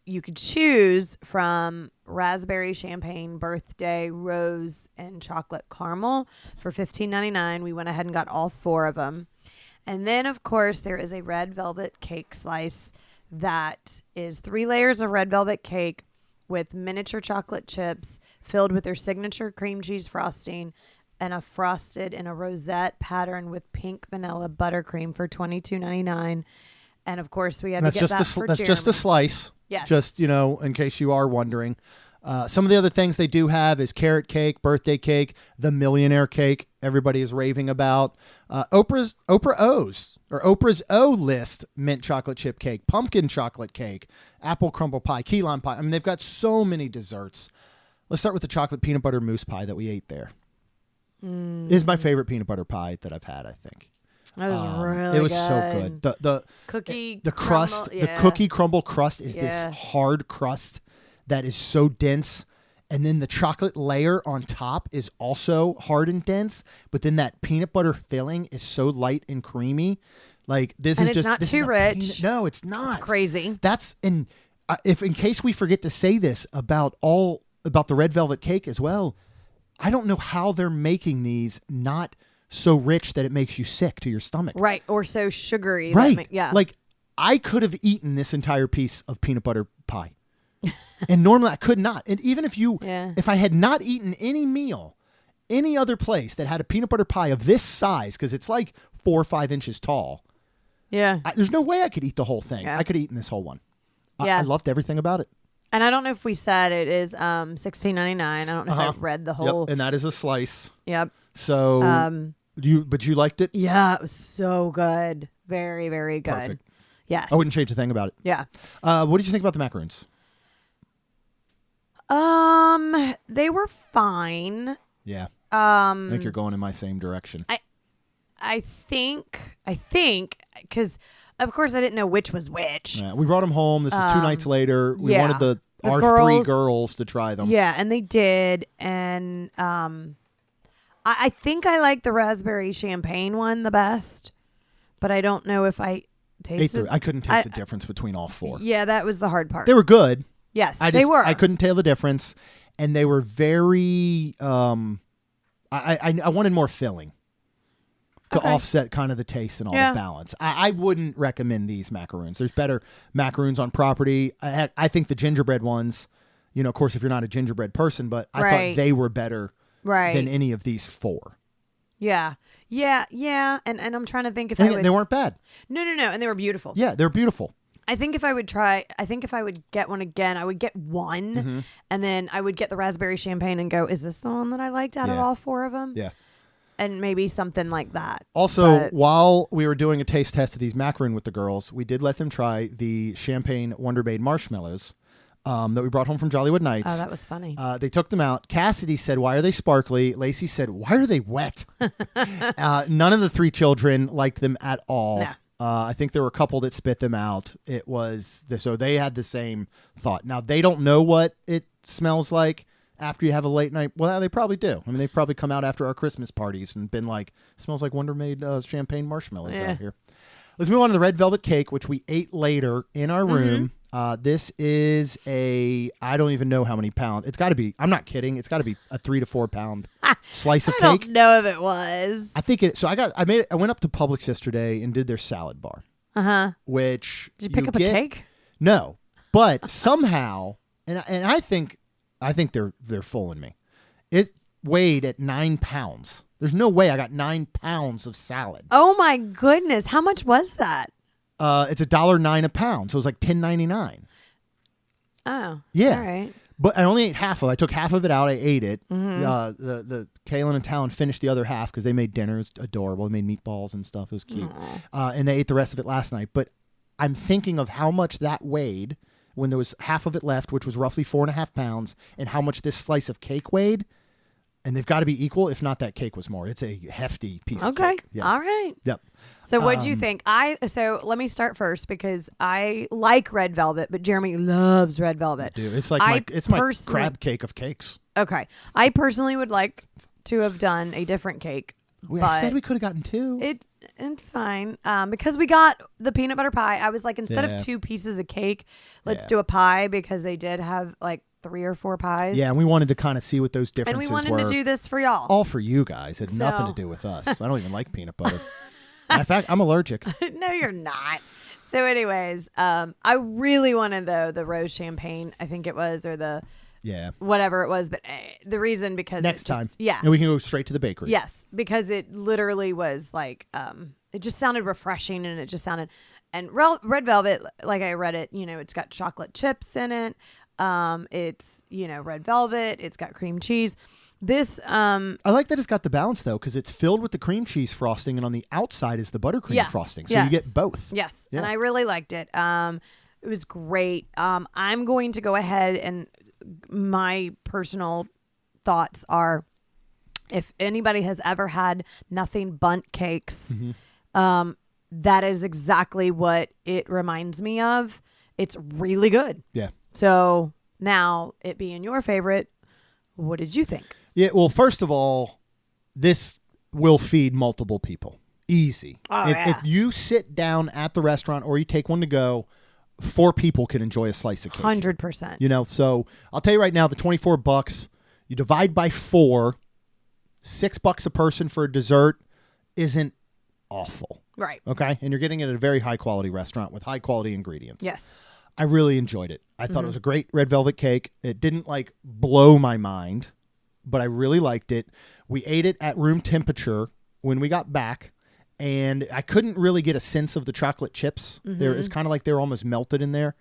you could choose from raspberry champagne, birthday, rose, and chocolate caramel for $15.99. We went ahead and got all 4 of them. And then, of course, there is a red velvet cake slice that is 3 layers of red velvet cake with miniature chocolate chips filled with their signature cream cheese frosting and a frosted in a rosette pattern with pink vanilla buttercream for $22.99. And, of course, we had That's to get just that for that's just a Jeremy. slice. Yes. Just, in case you are wondering. Some of the other things they do have is carrot cake, birthday cake, the millionaire cake everybody is raving about. Oprah's O list mint chocolate chip cake, pumpkin chocolate cake, apple crumble pie, key lime pie. I mean, they've got so many desserts. Let's start with the chocolate peanut butter mousse pie that we ate there. This is my favorite peanut butter pie that I've had, I think. That was really It was so good. The cookie, the crust, crumble, the yeah. cookie crumble crust is this Yeah. hard crust that is so dense. And then the chocolate layer on top is also hard and dense. But then that peanut butter filling is so light and creamy. Like this And is it's just not this too is a rich. No, it's not. It's crazy. That's if in case we forget to say this about the red velvet cake as well. I don't know how they're making these not so rich that it makes you sick to your stomach. Right. Or so sugary. Right. Yeah. Like I could have eaten this entire piece of peanut butter pie. And normally I could not. And even if I had not eaten any meal, any other place that had a peanut butter pie of this size, because it's like 4 or 5 inches tall, yeah. there's no way I could eat the whole thing. Yeah. I could have eaten this whole one. Yeah. I loved everything about it. And I don't know if we said it is $16.99. I don't know if I read the whole. Yep. And that is a slice. Yep. So but you liked it? Yeah, it was so good. Very, very good. Perfect. Yes. I wouldn't change a thing about it. Yeah. What did you think about the macaroons? They were fine. Yeah. I think you're going in my same direction. I think, because of course I didn't know which was which. We brought them home. This was 2 nights later. We yeah. wanted our girls, 3 girls to try them. Yeah, and they did. And I think I like the raspberry champagne one the best, but I don't know if I tasted. I couldn't taste the difference between all 4. Yeah, that was the hard part. They were good. Yes, they were. I couldn't tell the difference, and they were very. I wanted more filling to offset kind of the taste and all the balance. I wouldn't recommend these macaroons. There's better macaroons on property. I think the gingerbread ones, of course, if you're not a gingerbread person, but I thought they were better than any of these 4. Yeah. And I'm trying to think if And they weren't bad. No, and they were beautiful. Yeah, they're beautiful. I think if I would get one again, I would get one, and then I would get the raspberry champagne and go, is this the one that I liked out of all 4 of them? Yeah. And maybe something like that. Also, while we were doing a taste test of these macaroon with the girls, we did let them try the champagne Wonder Maid marshmallows that we brought home from Jollywood Nights. Oh, that was funny. They took them out. Cassidy said, "Why are they sparkly?" Lacey said, "Why are they wet?" None of the 3 children liked them at all. No. I think there were a couple that spit them out. So they had the same thought. Now, they don't know what it smells like after you have a late night. Well, they probably do. I mean, they've probably come out after our Christmas parties and been like, smells like Wonder Maid champagne marshmallows out here. Let's move on to the red velvet cake, which we ate later in our room. This is I don't even know how many pounds. It's got to be, I'm not kidding, it's got to be a 3 to 4 pound slice of cake. I don't know if it was. I think it, so I went up to Publix yesterday and did their salad bar. Which Did you pick up a cake? No, but somehow, and I think they're fooling me. It weighed at 9 pounds. There's no way I got 9 pounds of salad. Oh my goodness. How much was that? It's $1.09 a pound, so it was like $10.99. Oh. Yeah. All right. But I only ate half of it. I took half of it out. I ate it. The Kaylin and Talon finished the other half because they made dinner. It was adorable. They made meatballs and stuff. It was cute. And they ate the rest of it last night. But I'm thinking of how much that weighed when there was half of it left, which was roughly 4.5 pounds, and how much this slice of cake weighed. And they've got to be equal. If not, that cake was more. It's a hefty piece of cake. Okay. All right. Yep. So what do you think? So let me start first because I like red velvet, but Jeremy loves red velvet. Dude, it's like my crab cake of cakes. Okay. I personally would like to have done a different cake. I said we could have gotten 2. It's fine. Because we got the peanut butter pie, I was like, instead of 2 pieces of cake, let's do a pie because they did have like 3 or 4 pies. Yeah, and we wanted to kind of see what those differences were. And we wanted to do this for y'all. All for you guys. It had nothing to do with us. I don't even like peanut butter. In fact, I'm allergic. No, you're not. So anyways, I really wanted, though, the rose champagne, I think it was, or the whatever it was. But the reason because next time. Yeah. And we can go straight to the bakery. Yes, because it literally was like, it just sounded refreshing and it just sounded, and red velvet, like I read it, it's got chocolate chips in it. It's, red velvet. It's got cream cheese. This, I like that it's got the balance though, because it's filled with the cream cheese frosting, and on the outside is the buttercream frosting. So you get both. Yes. Yeah. And I really liked it. It was great. I'm going to go ahead, and my personal thoughts are, if anybody has ever had nothing bundt cakes, that is exactly what it reminds me of. It's really good. Yeah. So now, it being your favorite, what did you think? Yeah, well, first of all, this will feed multiple people. Easy. If you sit down at the restaurant or you take one to go, 4 people can enjoy a slice of cake. 100%. So I'll tell you right now, the $24, you divide by 4, $6 a person for a dessert isn't awful. Right. Okay? And you're getting it at a very high-quality restaurant with high-quality ingredients. Yes. I really enjoyed it. I thought it was a great red velvet cake. It didn't blow my mind, but I really liked it. We ate it at room temperature when we got back, and I couldn't really get a sense of the chocolate chips. It's kind of like they were almost melted in there.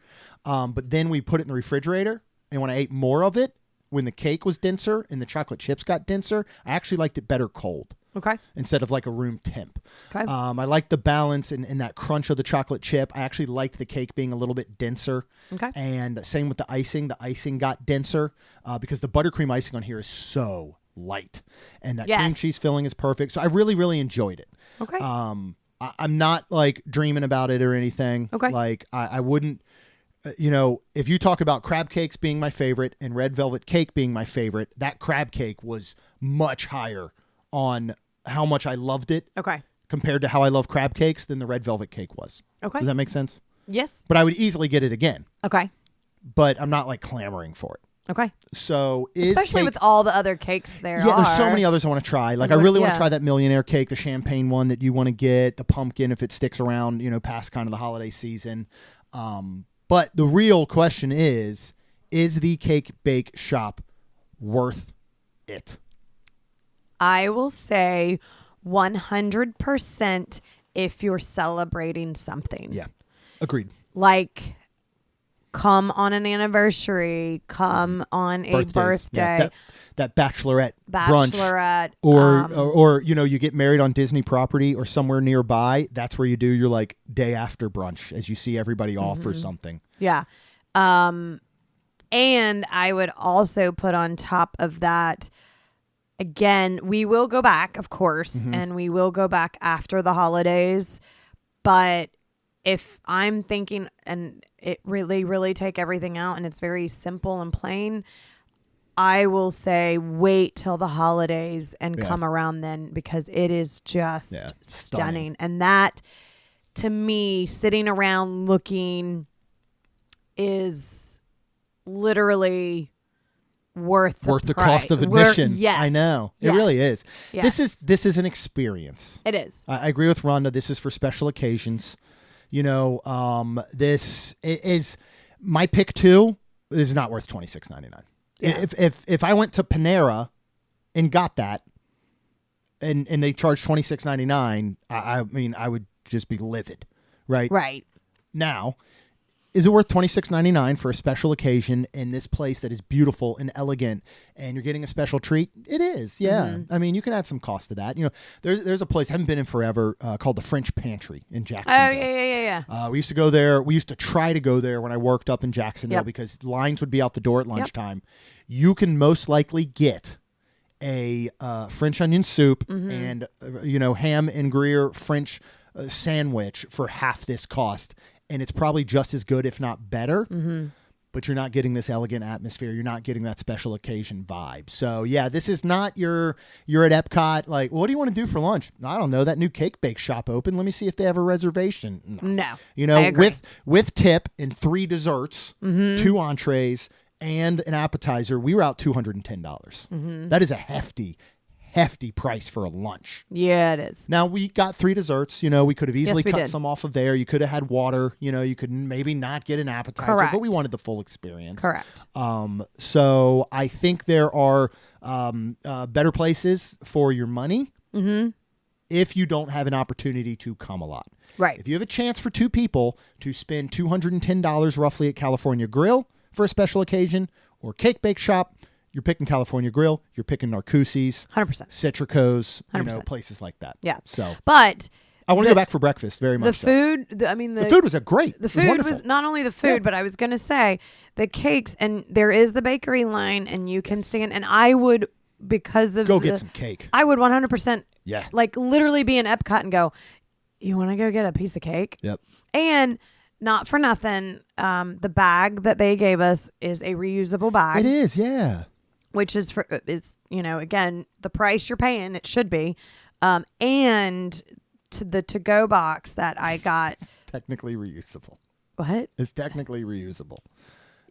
But then we put it in the refrigerator, and when I ate more of it, when the cake was denser and the chocolate chips got denser, I actually liked it better cold. Okay. Instead of a room temp. Okay. I liked the balance and that crunch of the chocolate chip. I actually liked the cake being a little bit denser. Okay. And same with the icing. The icing got denser because the buttercream icing on here is so light. And that cream cheese filling is perfect. So I really, really enjoyed it. Okay. I'm not dreaming about it or anything. Okay. I wouldn't, if you talk about crab cakes being my favorite and red velvet cake being my favorite, that crab cake was much higher on how much I loved it compared to how I love crab cakes than the red velvet cake was. Okay. Does that make sense? Yes. But I would easily get it again. Okay. But I'm not clamoring for it. Okay. So especially with all the other cakes there. Yeah, there's so many others I want to try. I really want to try that millionaire cake, the champagne one that you want to get, the pumpkin if it sticks around, past kind of the holiday season. But the real question is the cake bake shop worth it? I will say 100% if you're celebrating something. Yeah. Agreed. Come on an anniversary, come on a birthday. Yeah, that bachelorette brunch. Or you get married on Disney property or somewhere nearby. That's where you do your day after brunch as you see everybody off or something. Yeah. And I would also put on top of that, again, we will go back, of course, and we will go back after the holidays. But if I'm thinking, and it really, really take everything out and it's very simple and plain, I will say wait till the holidays and come around then, because it is just stunning. And that, to me, sitting around looking is literally worth the cost of admission. Yes. I know. It really is. Yes. This is an experience. It is. I agree with Rhonda. This is for special occasions. This is my pick too. Is not worth $26.99. Yeah. If I went to Panera and got that and they charged $26.99, I mean I would just be livid. Right. Now, is it worth $26.99 for a special occasion in this place that is beautiful and elegant, and you're getting a special treat? It is, yeah. I mean, you can add some cost to that. There's a place I haven't been in forever called the French Pantry in Jacksonville. Oh, yeah. We used to go there. We used to try to go there when I worked up in Jacksonville because lines would be out the door at lunchtime. You can most likely get a French onion soup and ham and Gruyere French sandwich for half this cost. And it's probably just as good, if not better, but you're not getting this elegant atmosphere. You're not getting that special occasion vibe. So, yeah, this is not you're at Epcot. What do you want to do for lunch? I don't know. That new cake bake shop open. Let me see if they have a reservation. No. I agree. With tip and 3 desserts, 2 entrees, and an appetizer, we were out $210. That is a hefty price for a lunch. Yeah, it is. Now, we got 3 desserts. We could have easily cut some off of there. You could have had water. You could maybe not get an appetizer. Correct. But we wanted the full experience. Correct. So I think there are better places for your money if you don't have an opportunity to come a lot. Right. If you have a chance for 2 people to spend $210 roughly at California Grill, for a special occasion, or cake bake shop, you're picking California Grill, you're picking Narcoossee's, 100%. Citrico's, 100%. places like that. Yeah. So, but I want to go back for breakfast very much. The food, the food was great. The food was not only the food, but I was going to say the cakes, and there is the bakery line, and you can stand, and I would, because of get some cake. I would 100%, yeah, like literally be in Epcot and go, you want to go get a piece of cake? Yep. And not for nothing, the bag that they gave us is a reusable bag. It is, yeah. Which is again, the price you're paying, it should be. And to the to-go box that I got. Technically reusable. What? It's technically reusable.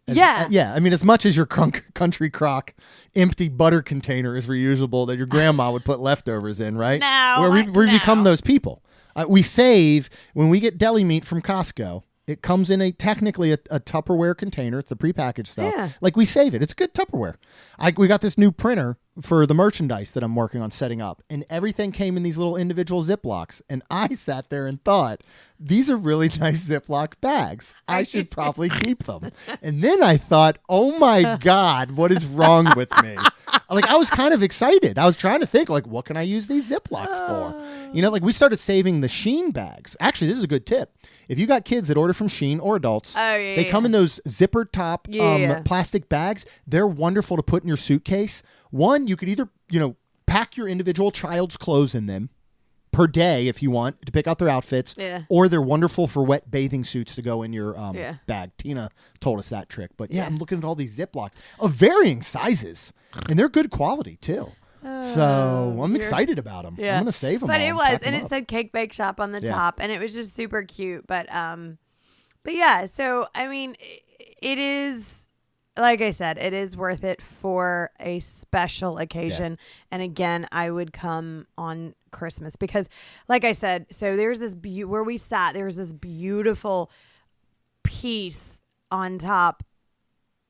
Yeah. I mean, as much as your country crock empty butter container is reusable that your grandma would put leftovers in, right? No. We become those people. We save when we get deli meat from Costco. It comes in technically a Tupperware container. It's the prepackaged stuff. Yeah. Like we save it. It's good Tupperware. We got this new printer for the merchandise that I'm working on setting up, and everything came in these little individual Ziplocs. And I sat there and thought, these are really nice Ziploc bags. I should probably keep them. And then I thought, oh my God, what is wrong with me? Like, I was kind of excited. I was trying to think, like, what can I use these Ziplocs for? Like we started saving the Sheen bags. Actually, this is a good tip. If you got kids that order from Sheen or adults, they come in those zipper top plastic bags. They're wonderful to put in your suitcase. One, you could either, pack your individual child's clothes in them per day if you want to pick out their outfits, or they're wonderful for wet bathing suits to go in your bag. Tina told us that trick. But I'm looking at all these Ziplocs of varying sizes, and they're good quality too. So I'm excited about them. Yeah. I'm going to save them. But it was, and it said cake bake shop on the top, and it was just super cute. But yeah. So I mean, it is, like I said, it is worth it for a special occasion. Yeah. And again, I would come on Christmas because, like I said, so there's this where we sat. There's this beautiful piece on top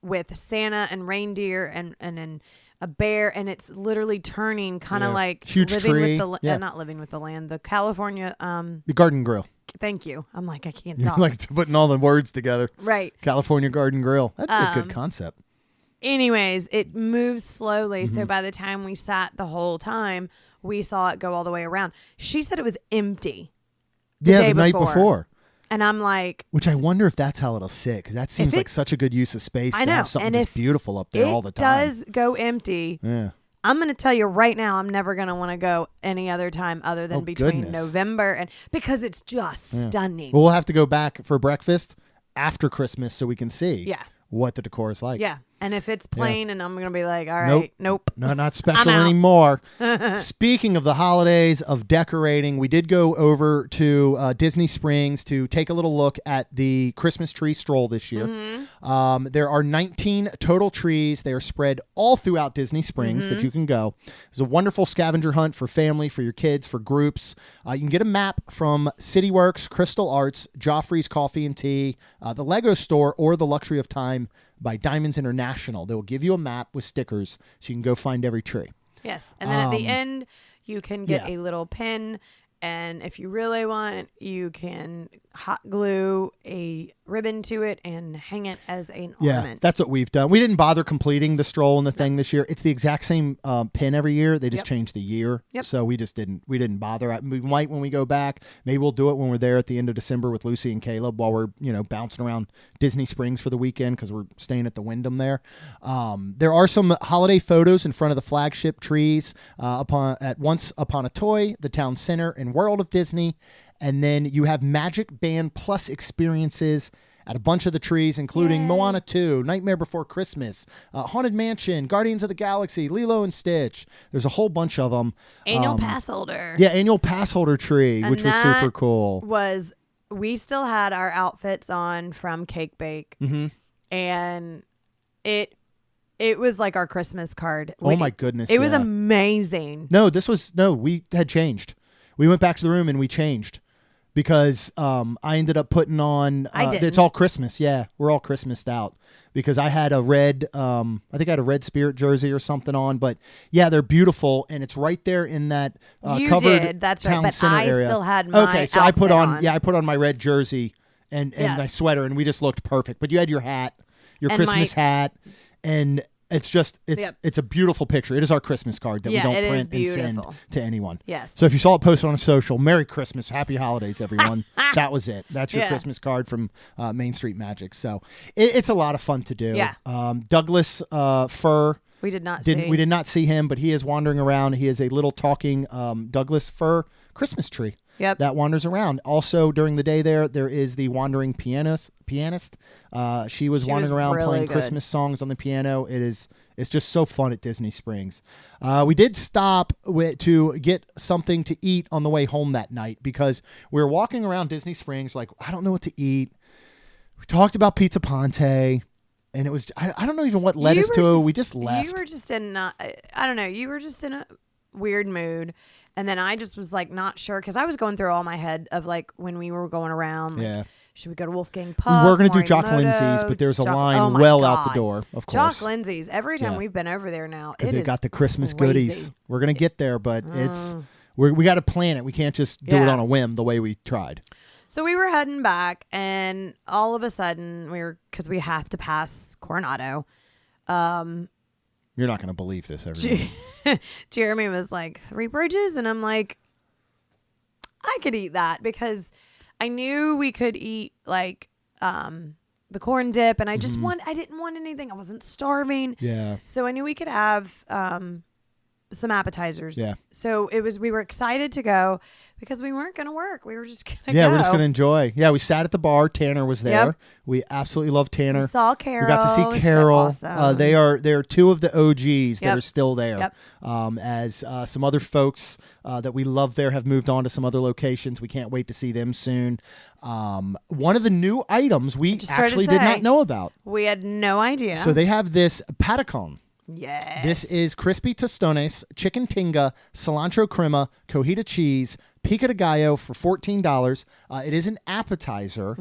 with Santa and reindeer and a bear, and it's literally turning kind of like huge living tree. with the not living with the land, the California the Garden Grill. Thank you. I'm like, I can't You're talk. like putting all the words together. Right. California Garden Grill. That's a good concept. Anyways, it moves slowly. So by the time we sat the whole time, we saw it go all the way around. She said it was empty. The night before. And I'm like... Which I wonder if that's how it'll sit, because that seems like such a good use of space to have something just beautiful up there all the time. It does go empty. Yeah. I'm going to tell you right now, I'm never going to want to go any other time other than between November and... Because it's just stunning. Well, we'll have to go back for breakfast after Christmas so we can see what the decor is like. Yeah. And if it's plain and I'm going to be like, all right, nope. No, not special anymore. Speaking of the holidays, of decorating, we did go over to Disney Springs to take a little look at the Christmas tree stroll this year. Mm-hmm. There are 19 total trees. They are spread all throughout Disney Springs that you can go. It's a wonderful scavenger hunt for family, for your kids, for groups. You can get a map from City Works, Crystal Arts, Joffrey's Coffee and Tea, the Lego Store, or the Luxury of Time by Diamonds International. They will give you a map with stickers so you can go find every tree. Yes. And then at the end, you can get a little pin. And if you really want, you can hot glue a ribbon to it and hang it as an ornament. That's what we've done. We didn't bother completing the stroll and the thing this year. It's the exact same pin every year. They just changed the year. Yep. So we didn't bother. We might when we go back. Maybe we'll do it when we're there at the end of December with Lucy and Caleb while we're, bouncing around Disney Springs for the weekend because we're staying at the Wyndham there. There are some holiday photos in front of the flagship trees at Once Upon a Toy, the town center, and World of Disney. And then you have Magic Band Plus experiences at a bunch of the trees, including Moana 2, Nightmare Before Christmas, Haunted Mansion, Guardians of the Galaxy, Lilo and Stitch. There's a whole bunch of them. Annual pass holder. Yeah, annual pass holder tree, which was super cool. We still had our outfits on from Cake Bake. Mm-hmm. And it was like our Christmas card. My goodness. It was amazing. We had changed. We went back to the room and we changed because I ended up putting on, it's all Christmas. Yeah, we're all Christmased out because I had a red, I think I had a red Spirit jersey or something on, but yeah, they're beautiful. And it's right there in that covered that's town right. But center I area. still had my Okay, so I put on my red jersey and my sweater, and we just looked perfect. But you had your hat your And Christmas hat, and it's just it's a beautiful picture. It is our Christmas card that we don't print and send to anyone. Yes. So if you saw it posted on a social, Merry Christmas, Happy Holidays, everyone. That was it. That's your Christmas card from Main Street Magic. So it's a lot of fun to do. Yeah. Douglas Fir. We did not We did not see him, but he is wandering around. He is a little talking Douglas Fir Christmas tree. Yep. That wanders around. Also, during the day there is the wandering pianist. She was wandering around really playing good. Christmas songs on the piano. It's just so fun at Disney Springs. We did stop to get something to eat on the way home that night because we were walking around Disney Springs like, I don't know what to eat. We talked about Pizza Ponte, and it was, I don't know even what led us to it. We just left. You were just in, I don't know, you were just in a weird mood. And then I just was like not sure because I was going through all my head of like when we were going around. Like, should we go to Wolfgang Puck? We were going to do Jock Lindsay's, but there's a line out the door, of course. Jock Lindsay's. Every time we've been over there now, because they got the Christmas goodies. We're going to get there, but we got to plan it. We can't just do it on a whim the way we tried. So we were heading back, and all of a sudden because we have to pass Coronado. You're not going to believe this, everyone. Jeremy was like, 3 bridges? And I'm like, I could eat that because I knew we could eat like the corn dip, and I just I didn't want anything. I wasn't starving. Yeah. So I knew we could have some appetizers. Yeah. So we were excited to go because we weren't going to work. We were just going to go. Yeah, we're just going to enjoy. Yeah, we sat at the bar. Tanner was there. Yep. We absolutely love Tanner. We saw Carol. We got to see Carol. Awesome. They are 2 of the OGs that are still there. Yep. As some other folks that we love there have moved on to some other locations. We can't wait to see them soon. One of the new items we actually did not know about. We had no idea. So they have this patacon. Yes. This is crispy tostones, chicken tinga, cilantro crema, cojita cheese, pico de gallo for $14. It is an appetizer,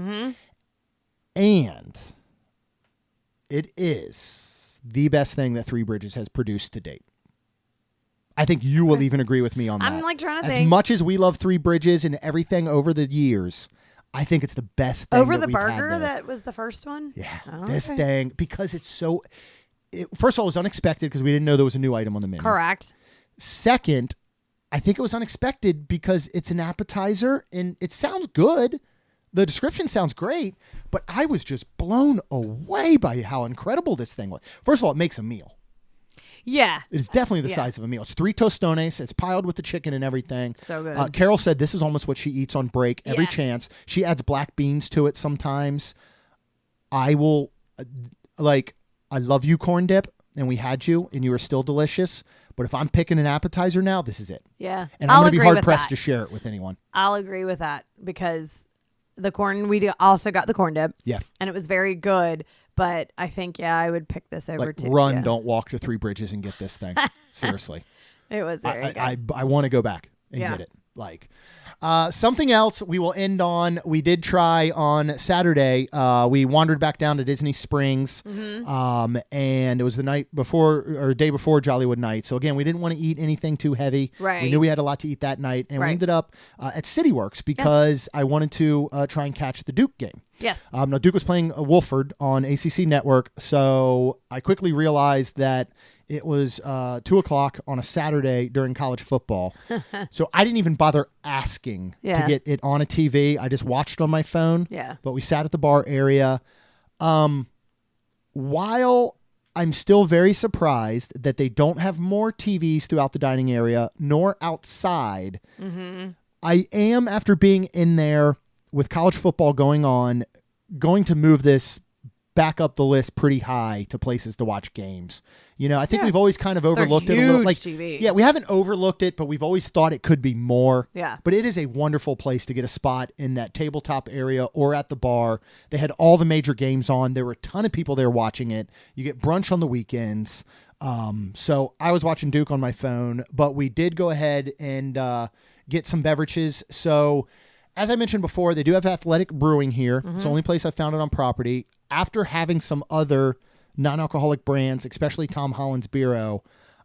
and it is the best thing that Three Bridges has produced to date. I think you will even agree with me on that. I'm like trying to think. think. As much as we love Three Bridges and everything over the years, I think it's the best thing over that the we've had burger there. that was the first one. Yeah, Oh, this okay. thing, because it's so. First of all, it was unexpected because we didn't know there was a new item on the menu. Correct. Second, I think it was unexpected because it's an appetizer and it sounds good. The description sounds great, but I was just blown away by how incredible this thing was. First of all, it makes a meal. Yeah. It's definitely the size of a meal. It's 3 tostones. It's piled with the chicken and everything. So good. Carol said this is almost what she eats on break every Yeah. chance. She adds black beans to it sometimes. I will, I love you, corn dip, and we had you, and you were still delicious. But if I'm picking an appetizer now, this is it. Yeah. And I'm going to be agree with hard-pressed that. to share it with anyone. I'll agree with that because we also got the corn dip. Yeah. And it was very good. But I think, I would pick this over Like, too. run, Yeah. don't walk to Three Bridges and get this thing. Seriously. It was very good. I want to go back and get it. Something else we will end on. We did try on Saturday. We wandered back down to Disney Springs, and it was the night before or day before Jollywood night. So again, we didn't want to eat anything too heavy. Right. We knew we had a lot to eat that night, and we ended up at City Works because I wanted to try and catch the Duke game. Yes. Now Duke was playing Wolford on ACC Network, so I quickly realized that it was 2:00 on a Saturday during college football. So I didn't even bother asking to get it on a TV. I just watched on my phone. Yeah. But we sat at the bar area. While I'm still very surprised that they don't have more TVs throughout the dining area, nor outside, I am, after being in there with college football going on, going to move this back up the list pretty high to places to watch games. You know, I think we've always kind of overlooked it a little. Huge TVs. Yeah, we haven't overlooked it, but we've always thought it could be more. Yeah. But it is a wonderful place to get a spot in that tabletop area or at the bar. They had all the major games on. There were a ton of people there watching it. You get brunch on the weekends. So I was watching Duke on my phone, but we did go ahead and get some beverages. So as I mentioned before, they do have Athletic Brewing here. It's the only place I found it on property. After having some other non-alcoholic brands, especially Tom Holland's Beero,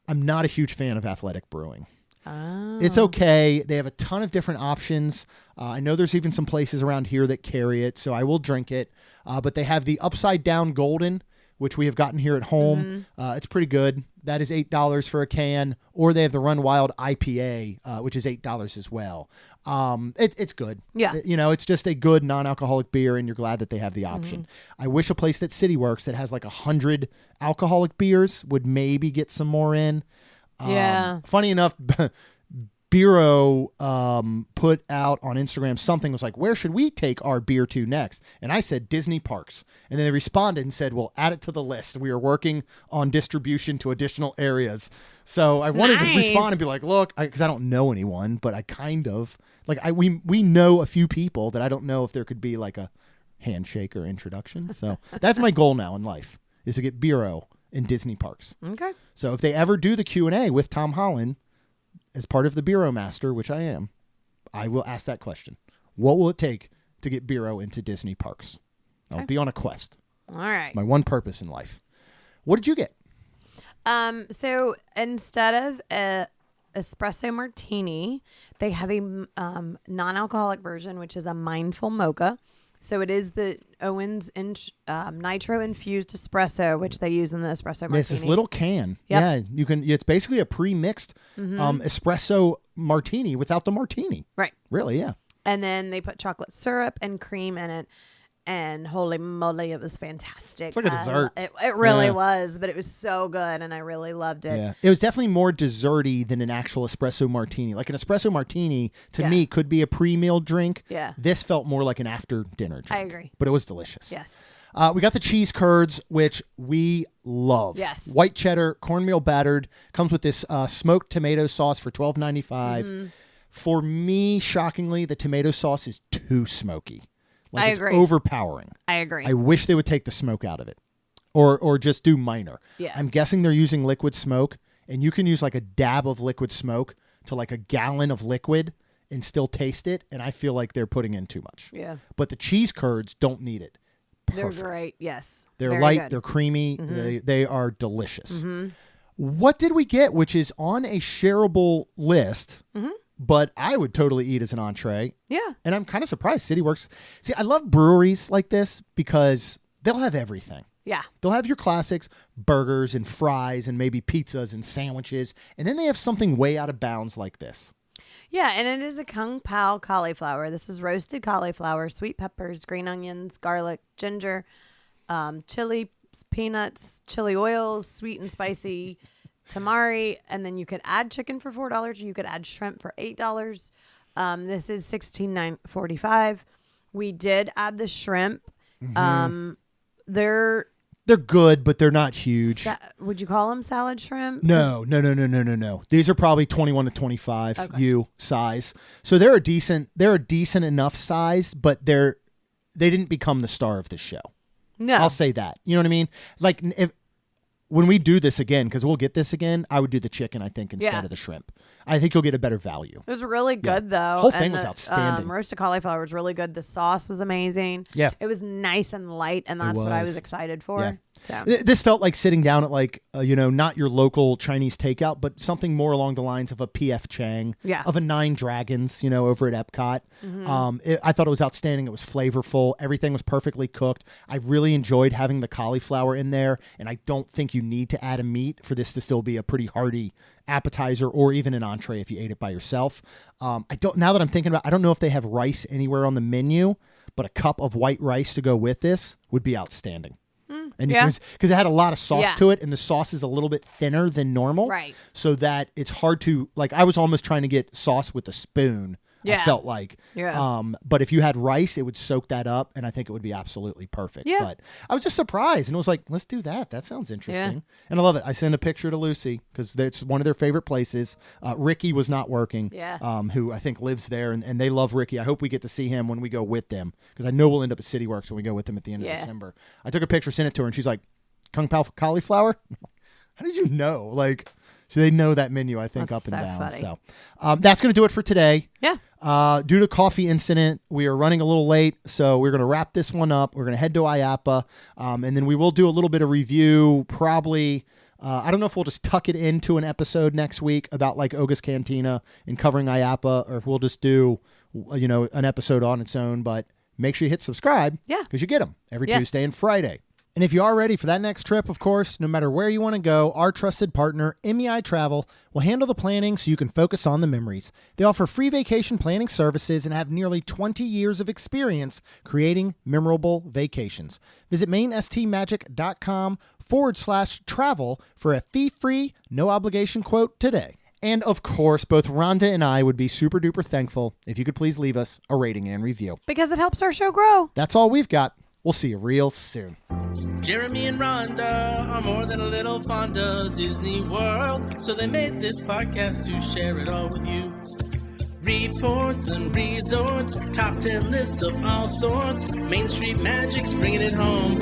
I'm not a huge fan of Athletic Brewing. Oh. It's okay. They have a ton of different options. I know there's even some places around here that carry it, so I will drink it. But they have the Upside Down Golden, which we have gotten here at home. It's pretty good. That is $8 for a can. Or they have the Run Wild IPA, which is $8 as well. It's good. Yeah. It's just a good non-alcoholic beer, and you're glad that they have the option. I wish a place that City Works that has like 100 alcoholic beers would maybe get some more in. Funny enough, Bureau put out on Instagram something, was like, where should we take our beer to next? And I said Disney parks. And then they responded and said, well, add it to the list. We are working on distribution to additional areas. So I wanted to respond and be like, look, because I don't know anyone, but I kind of like we know a few people that I don't know if there could be like a handshake or introduction. So that's my goal now in life, is to get Bureau in Disney parks. Okay. So if they ever do the Q&A with Tom Holland as part of the Bureau Master, which I am, I will ask that question. What will it take to get Bureau into Disney parks? I'll be on a quest. All right. It's my one purpose in life. What did you get? So instead of a espresso martini, they have a non-alcoholic version, which is a mindful mocha. So it is the Owens nitro infused espresso, which they use in the espresso martini. It's this little can. Yep. Yeah, you can. It's basically a pre-mixed espresso martini without the martini. Right. Really, yeah. And then they put chocolate syrup and cream in it. And holy moly, it was fantastic. It's like a dessert. It really was, but it was so good, and I really loved it. Yeah, it was definitely more desserty than an actual espresso martini. Like an espresso martini, to me, could be a pre-meal drink. Yeah. This felt more like an after-dinner drink. I agree. But it was delicious. Yes. We got the cheese curds, which we love. Yes. White cheddar, cornmeal battered. Comes with this smoked tomato sauce for $12.95. For me, shockingly, the tomato sauce is too smoky. Like, I it's agree. overpowering. I agree. I wish they would take the smoke out of it, or just do minor. Yeah. I'm guessing they're using liquid smoke, and you can use like a dab of liquid smoke to like a gallon of liquid and still taste it, and I feel like they're putting in too much. Yeah. But the cheese curds don't need it. Perfect. They're great. Yes. They're Very light. good. They're creamy. They are delicious. What did we get, which is on a shareable list, but I would totally eat as an entree? Yeah. And I'm kind of surprised City Works. See, I love breweries like this because they'll have everything. Yeah. They'll have your classics, burgers and fries and maybe pizzas and sandwiches. And then they have something way out of bounds like this. Yeah, and it is a Kung Pao cauliflower. This is roasted cauliflower, sweet peppers, green onions, garlic, ginger, chili, peanuts, chili oils, sweet and spicy, tamari, and then you could add chicken for $4, or you could add shrimp for $8. This is $16.45. We did add the shrimp. They're good, but they're not huge. would you call them salad shrimp? No. These are probably 21 to 25 U size. So they're a decent enough size, but they didn't become the star of the show. No. I'll say that. You know what I mean? Like when we do this again, because we'll get this again, I would do the chicken, I think, instead of the shrimp. I think you'll get a better value. It was really good, though. The whole thing And was outstanding. Roasted cauliflower was really good. The sauce was amazing. Yeah. It was nice and light, and that's what I was excited for. Yeah. So This felt like sitting down at like, not your local Chinese takeout, but something more along the lines of a P.F. Chang, of a Nine Dragons, over at Epcot. I thought it was outstanding. It was flavorful. Everything was perfectly cooked. I really enjoyed having the cauliflower in there, and I don't think you need to add a meat for this to still be a pretty hearty appetizer or even an entree if you ate it by yourself. Now that I'm thinking about, I don't know if they have rice anywhere on the menu, but a cup of white rice to go with this would be outstanding. And because it had a lot of sauce to it, and the sauce is a little bit thinner than normal, right? So that it's hard to, like, I was almost trying to get sauce with a spoon. I felt like, but if you had rice, it would soak that up, and I think it would be absolutely perfect. Yeah. But I was just surprised, and it was like, let's do that. That sounds interesting, and I love it. I sent a picture to Lucy because it's one of their favorite places. Ricky was not working, who I think lives there, and they love Ricky. I hope we get to see him when we go with them because I know we'll end up at City Works when we go with them at the end of December. I took a picture, sent it to her, and she's like, Kung Pao cauliflower? How did you know? Like, so they know that menu, I think, That's up and so down. funny. So that's going to do it for today. Yeah. Due to coffee incident, we are running a little late, so we're going to wrap this one up. We're going to head to IAPA, and then we will do a little bit of review, probably. I don't know if we'll just tuck it into an episode next week about like Oga's Cantina and covering IAPA, or if we'll just do, an episode on its own. But make sure you hit subscribe, because you get them every Tuesday and Friday. And if you are ready for that next trip, of course, no matter where you want to go, our trusted partner, MEI-Travel, will handle the planning so you can focus on the memories. They offer free vacation planning services and have nearly 20 years of experience creating memorable vacations. Visit mainstmagic.com/travel for a fee-free, no-obligation quote today. And of course, both Rhonda and I would be super duper thankful if you could please leave us a rating and review. Because it helps our show grow. That's all we've got. We'll see you real soon. Jeremy and Rhonda are more than a little fond of Disney World, so they made this podcast to share it all with you. Reports and resorts, top 10 lists of all sorts. Main Street Magic's bringing it home.